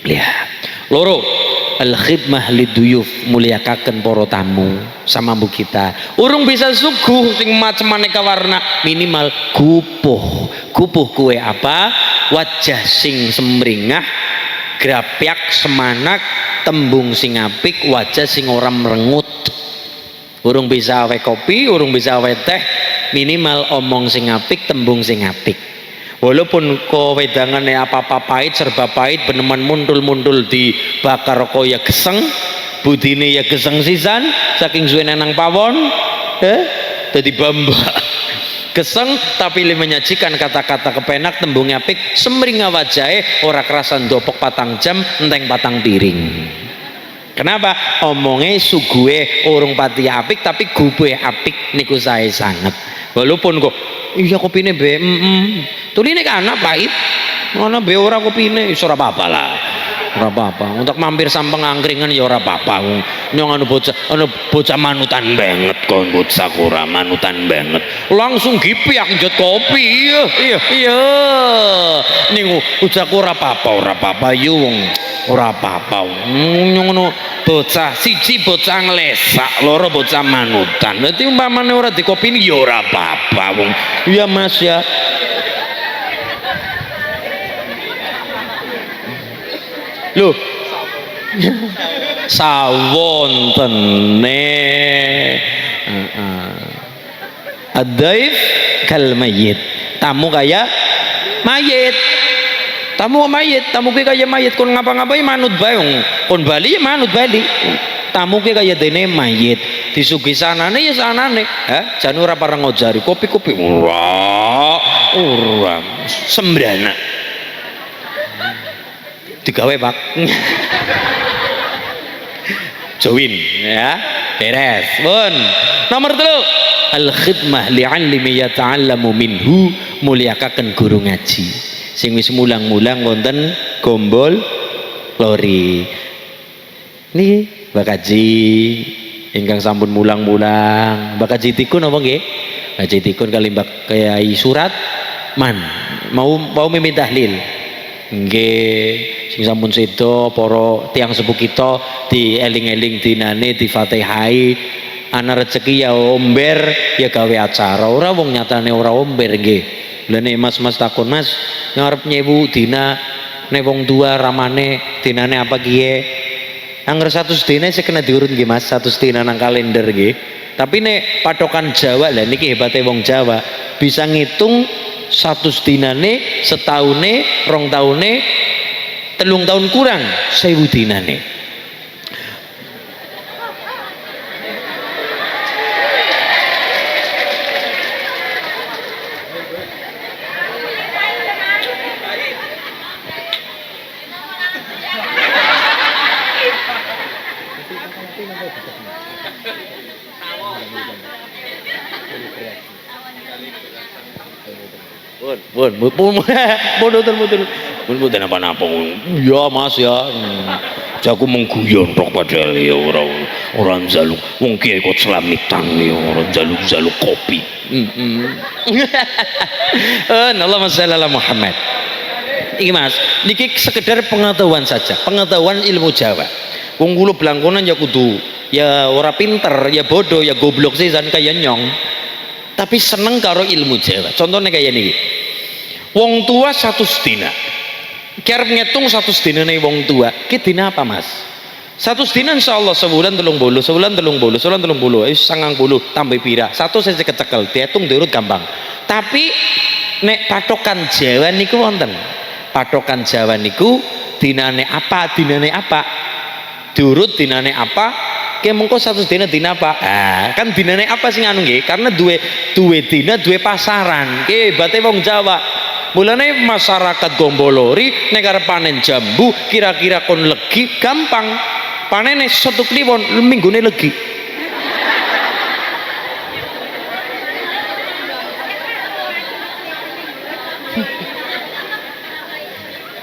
S1: lihat loro al khidmah liduyuf mulyakaken para tamu samambu kita urung bisa suguh sing macem maneka warna minimal gupuh kue apa wajah sing semringah grapyak semanak tembung sing apik wajah sing ora merengut urung bisa awe kopi urung bisa awe teh minimal omong sing apik tembung sing apik walaupun kewedangane apa-apa pahit serba pahit beneman mundul-mundul di bakar koya geseng budine ya geseng sisan saking suwene nang pawon dadi bamba geseng tapi menyajikan kata-kata kepenak tembung apik semringa wajahe ora kerasan dopok patang jam enteng patang piring kenapa omongnya suguhe urung pati apik tapi gubuhe apik niku sae sanget walaupun kok iya kopine be tuline kan anak pahit ana be ora kopine iso ora apa-apa lah ora apa-apa. Untuk mampir sampeng angkringan ya ora apa-apa. Nyong anu bocah manutan banget kon bocah ora manutan banget. Langsung gipiak njot kopi. Iya. Ning bocahku ora apa-apa yo wong ora apa-apa. Nyong ngono bocah siji bocah nglesak, loro bocah manutan. Dadi umpamane ora dikopini ya ora apa-apa wong. Iya Mas ya. Loh sawontene ad-daif kal mayyit, tamu kayak mayit, tamu kayak mayit. Kon ngapa-ngapain manut bae kon bali ya manut bali, tamu kayak dene mayit disugi sanane ya sanane. Jan ora pareng ngojari kopi-kopi ora sembrana digawe Pak. Join ya, beres pun. Nomor 3 al khidmah li'allimi yata'allamu minhu, mulyakaken guru ngaji sing wis mulang-mulang wonten Gombol Lori niki Mbak Kaji ingkang sampun mulang-mulang. Mbak Kaji Tikun apa nggih? Mbak Kaji Tikun kali Mbak Kyai Surat man mau mimpin tahlil nggih. Sing sampun sedo para tiyang sepuh kita dieling-eling dinane difatihai, ana rezeki ya omber ya gawe acara, ora wong nyatane ora omber nggih. Lha nek Mas takon Mas ngarep nyewu dina nek wong tua ramane dinane apa kiye? Angger 100 dina sik kena diurut nggih Mas, 100 dina nang kalender nggih. Tapi nek patokan Jawa lah niki hebate wong Jawa, bisa ngitung 100 dinane setahune, 2 tahune, 3 tahun kurang 1000 dinane. Mboten apa-apa. Ya Mas ya. Jaku mengguyon tok padahal ya ora njaluk. Wong kiye kok selamitan ya ora njaluk kopi. Allahumma shalli ala Muhammad. Iki Mas, niki sekedar pengetahuan saja, pengetahuan ilmu Jawa. Wong kula blangkonan ya kudu ya ora pinter, ya bodoh, ya goblok sisan kaya nyong. Tapi seneng karo ilmu Jawa. Contohnya kayak niki. Wong tua 100 dina. Kerep ngitung 100 dinane wong tua. Ki dina apa Mas? 100 dina insyaallah sebulan 30, sebulan 30, sebulan 30, wis 90 tambah pira. 1 saya kecekel, dihitung diurut gampang. Tapi nek patokan Jawa niku wonten. Patokan Jawa niku dinane apa? Diurut dinane apa? Ki mengko 100 dina apa? Kan dinane apa sing anu nggih? Karena duwe dina duwe pasaran. Ki hebate wong Jawa. Mulane masyarakat Gombolori nek arep panen jambu kira-kira kon legi gampang. Panene 1 kliwon minggune legi.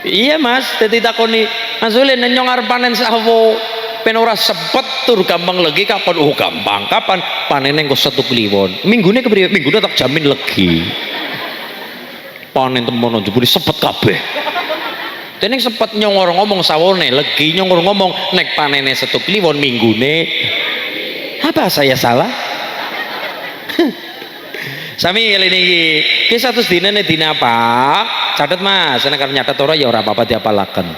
S1: Iya Mas, dadi takoni Mas Ulin nyong arep panen sawo pen ora sepet tur gampang legi kapan? Oh gampang. Kapan? Panene engko 1 kliwon. Minggune kepriye? Minggune tak jamin legi. Panen temono jebule sepet kabeh. Dene sepet nyong ora ngomong sawone legi, nyong ora ngomong nek panene 1 kliwon minggune. Apa saya salah? Sami kali niki. Ki 100 dinane dina apa? Catet Mas, nek arep nyatet ora ya ora apa-apa diapalaken.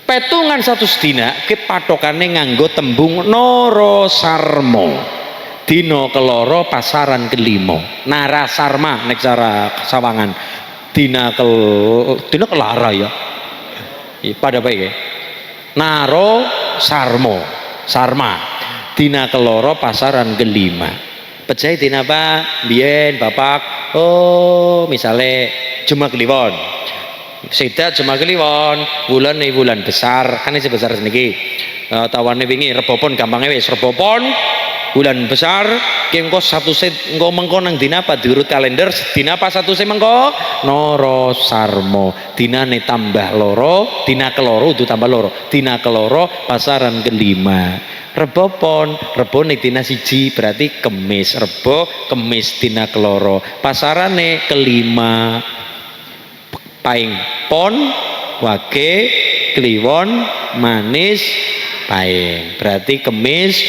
S1: Petungan 100 dina ki patokane nganggo tembung Noro Sarmo. Dino keloro pasaran kelimo. Nara Sarma nek cara Sawangan. Dina kelara ya. Pada baik ya. Naro Sarma. Dina keloro pasaran kelima. Pecah dina apa? Biyen Bapak. Oh, misale Jumat Kliwon. Seda Jumat Kliwon, bulan besar, kan ini sebesar seniki. Tawane wingi rebopon gampangnya wis rebopon bulan besar engko satu set engko mengko nang dina apa diurut kalender dina apa satu set mengko Noro Sarmo dinane tambah loro dina keloro itu tambah loro dina keloro pasaran kelima Rebo pon rebo nih dina siji berarti kemis rebo kemis dina keloro pasarane kelima paing pon wage kliwon manis paing berarti kemis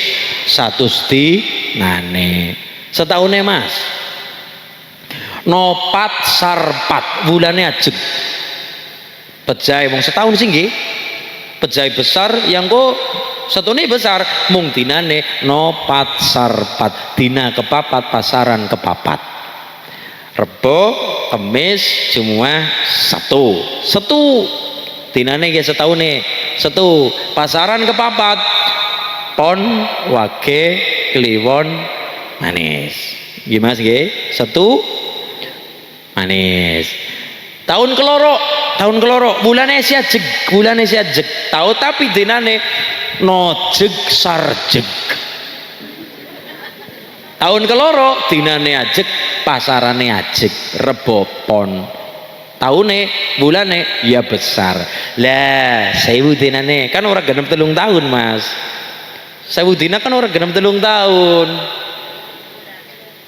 S1: satu nane setahunnya mas nopat sarpat bulannya ajeg pejai wong setahun singgi pejai besar yang kok setune besar mung dinane nopat sarpat dina kepapat pasaran kepapat rebo kemis Jumat setu dinane ge setahune setu pasaran kepapat pon wage kliwon manis gimana sih setu manis tahun keloro bulannya siajeg tahu tapi dinane nojeg sarjeg tahun keloro dinane ajeg pasarane ajeg rebo pon tahune bulane ya besar lah 1000 dinane kan orang genep 3 tahun mas 1000 dina kan orang genep 3 tahun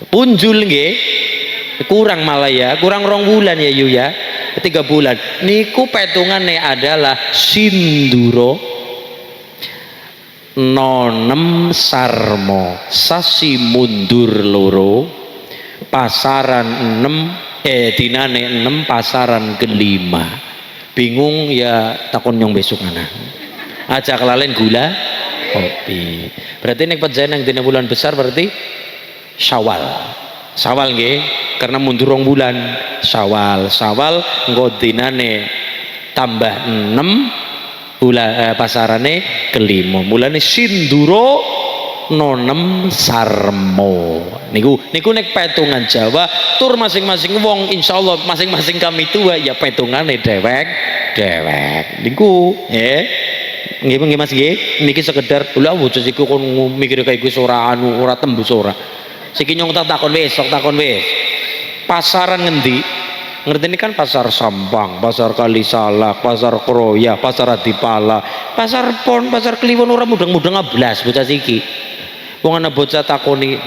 S1: punjul nggih kurang malah ya kurang 2 bulan ya yu ya 3 bulan niku petungannya adalah sinduro nonem sarmo sasi mundur loro pasaran 6 dinane 6 pasaran kelima bingung ya takon nyong besok anak aja kelalen gula kopi berarti nek pejayan yang dina bulan besar berarti Syawal nggih karena mundur 2 bulan Syawal engko dinane tambah 6 bulan pasarane kelima mulane sinduro nonem sarmo niku nek petungan Jawa tur masing-masing wong insyaallah masing-masing kami tua ya petungane dewek niku nggih Mas nggih niki sekedar lha bocah iku kon mikir kaya iku ora ora tembus ora siki nyong tak takon wis pasaran ngendi ngerti ini kan pasar Sampang, pasar Kalisalak, pasar Kroya, pasar Adipala, pasar Pon, pasar Kliwon ora mudeng-mudeng ablas bocah siki. Wong ana bocah takoni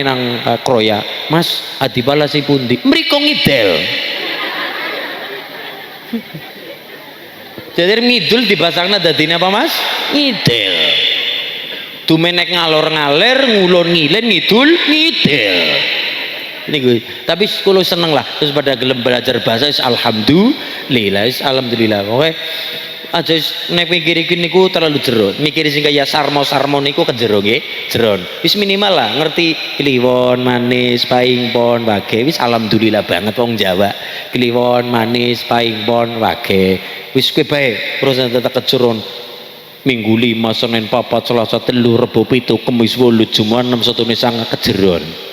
S1: nang Kroya, Mas Adipala si pundi? Mriko ngidel. Jadi ngidul dibasangna dadine apa Mas? Ngidel. Dumenek ngalor-ngalir, ngulon ngilen, ngidul, ngidel. Niku tapi kalau seneng lah terus pada gelem belajar bahasa alhamdulillah oke aja nek mikir iki niku terlalu jero mikir sing kaya sarmo niku kejero nggih jeron wis minimal lah ngerti kliwon manis paing pon wage wis alhamdulillah banget wong Jawa kliwon manis paing pon wage wis kowe bae terus tetep kejeron Minggu 5 Senin 4 Selasa 3 Rebo 7 Kamis 8 Jumat 6 Setune 9 kejeron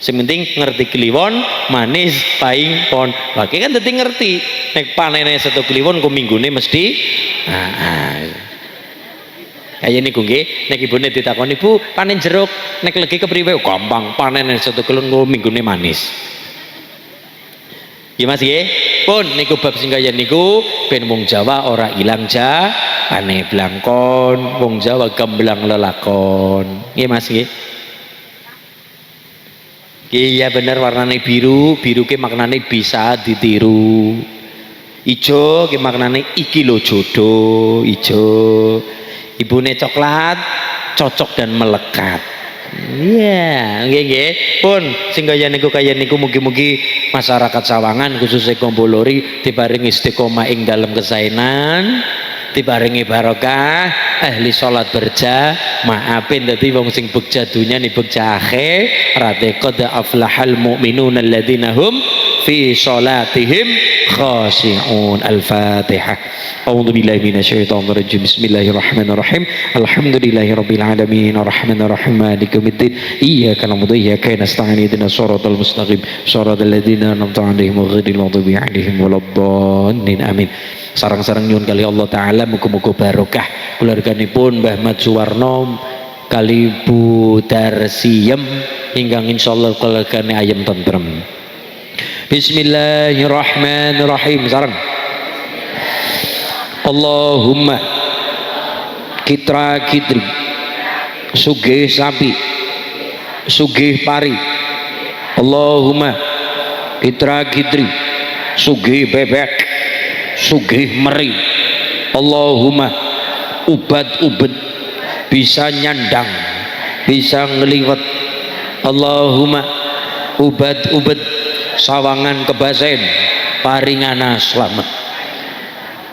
S1: sementing ngerti kliwon manis paing pon wage kan dadi ngerti nek panene satu kliwon ku minggune mesti kaya niku nggih nek ibune ditakoni Bu panen jeruk nek legi kepriwe gampang panene satu kliwon ku minggune manis ya Mas nggih pun niku bab sing kaya niku ben wong Jawa ora ilang ane blangkon wong Jawa gamblang lelakon nggih Mas nggih iya bener warnane biru ke maknane bisa ditiru ijo ke maknane iki lo jodoh ijo ibune coklat cocok dan melekat iya nggih pun sing kaya niku mugi-mugi masyarakat Sawangan khususnya Kombolori diparingi istiqomah ing dalam kesainan diparingi barokah ahli sholat maafin dadi wong sing begja dunya ni begja akhir rate qad aflahal mu'minuna alladzina hum fi sholatihim khashi'un. Al-Fatihah. A'udzu billahi minasyaitonir rajim. Bismillahirrahmanirrahim. Alhamdulillahirabbil alamin arrahmanir rahim maliki yaumiddin iyyaka na'budu wa iyyaka nasta'in ihdinas siratal mustaqim siratal ladzina an'amta 'alaihim ghairil maghdubi 'alaihim waladdallin amin. Sarang-sarang nyuwun kali Allah taala muga-muga barokah keluarganipun Mbah Mat Suwarno kalibu darsiyem ingkang insyaallah kelekane ayam tentrem. Bismillahirrahmanirrahim. Sareng. Allahumma kitra kitri sugih sapi sugih pari. Allahumma kitra kitri sugih bebek sugih meri. Allahumma ubat-ubet bisa nyandang bisa ngeliwet. Allahumma ubat-ubet sawangan kebasen paringana selamat.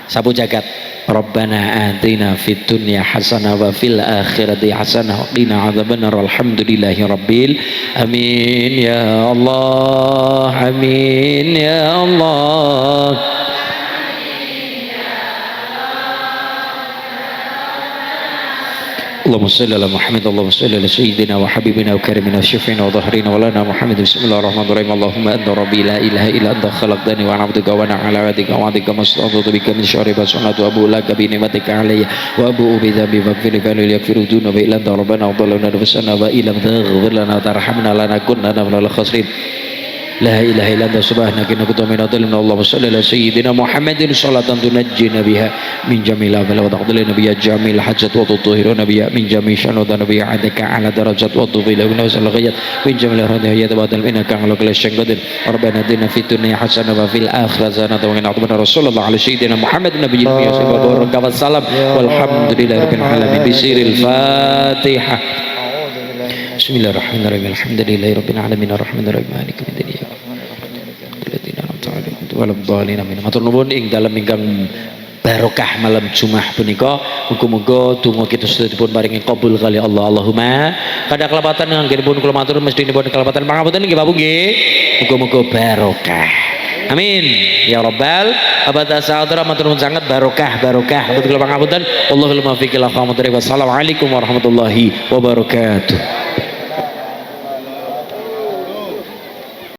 S1: Sabu jagat Rabbana atina fid dunya hasanah wa fil akhirati hasanah wa qina adzabannar. Alhamdulillahi rabbil amin ya Allah, amin ya Allah. Allahumma salli ala Muhammad, Allahumma salli ala sayyidina wa habibina wa karimina wa syafina wa dhahrina wa lana Muhammad. Bismillahirrahmanirrahim. Allahumma anta rabbi la ilaha illa anta khalaqtani wa ana abduka wa ana ala ahdika wa wa'dika mastata'tu bika min syarri ma sana'tu abu laka bi ni'matika alayya wa abu bi dhanbi faghfir li fa yaghfiru dhunuba illa anta rabbana wa dhalana nafsana wa illam taghfir lana wa tarhamna lanakunanna minal khasirin. La ilaha illa anta subhanaka inna kuntu minadh dhalimin. Allahumma shalli ala sayyidina Muhammadin salatan tunajjina biha min jamil afal wa taqdilina biha jamil hajat wa tutahhiruna biha min jamil shanat wa biha adaka ala darajat wa tufila min wasal ghayat min jamil radiyat wa badal innaka ala kulli shay'in qadir. Rabbana atina fid dunya hasanah wa fil akhirati hasanah wa qina adzabannar. Rasulullah ala sayyidina Muhammadin nabiyil ummi wa baraka wa salam walhamdulillahi rabbil alamin. Bisiril Fatihah. Bismillahirrahmanirrahim. Alhamdulillahi rabbil alamin arrahmanir rahim maliki yaumiddin. Matur nuwun ing dalem ingkang barokah malam Jumat punika muga-muga donga kita sedaya paringi kabul kali Allah. Allahumma kada kelebatan anggenipun kula matur mesthinipun kelebatan pangapunten nggih Bapak nggih. Muga-muga barokah. Amin ya rabbal abada saudara matur nuwun sanget barokah kula pangapunten. Allahul muwaffiq ila aqwamit thoriq. Wassalamualaikum warahmatullahi wabarakatuh.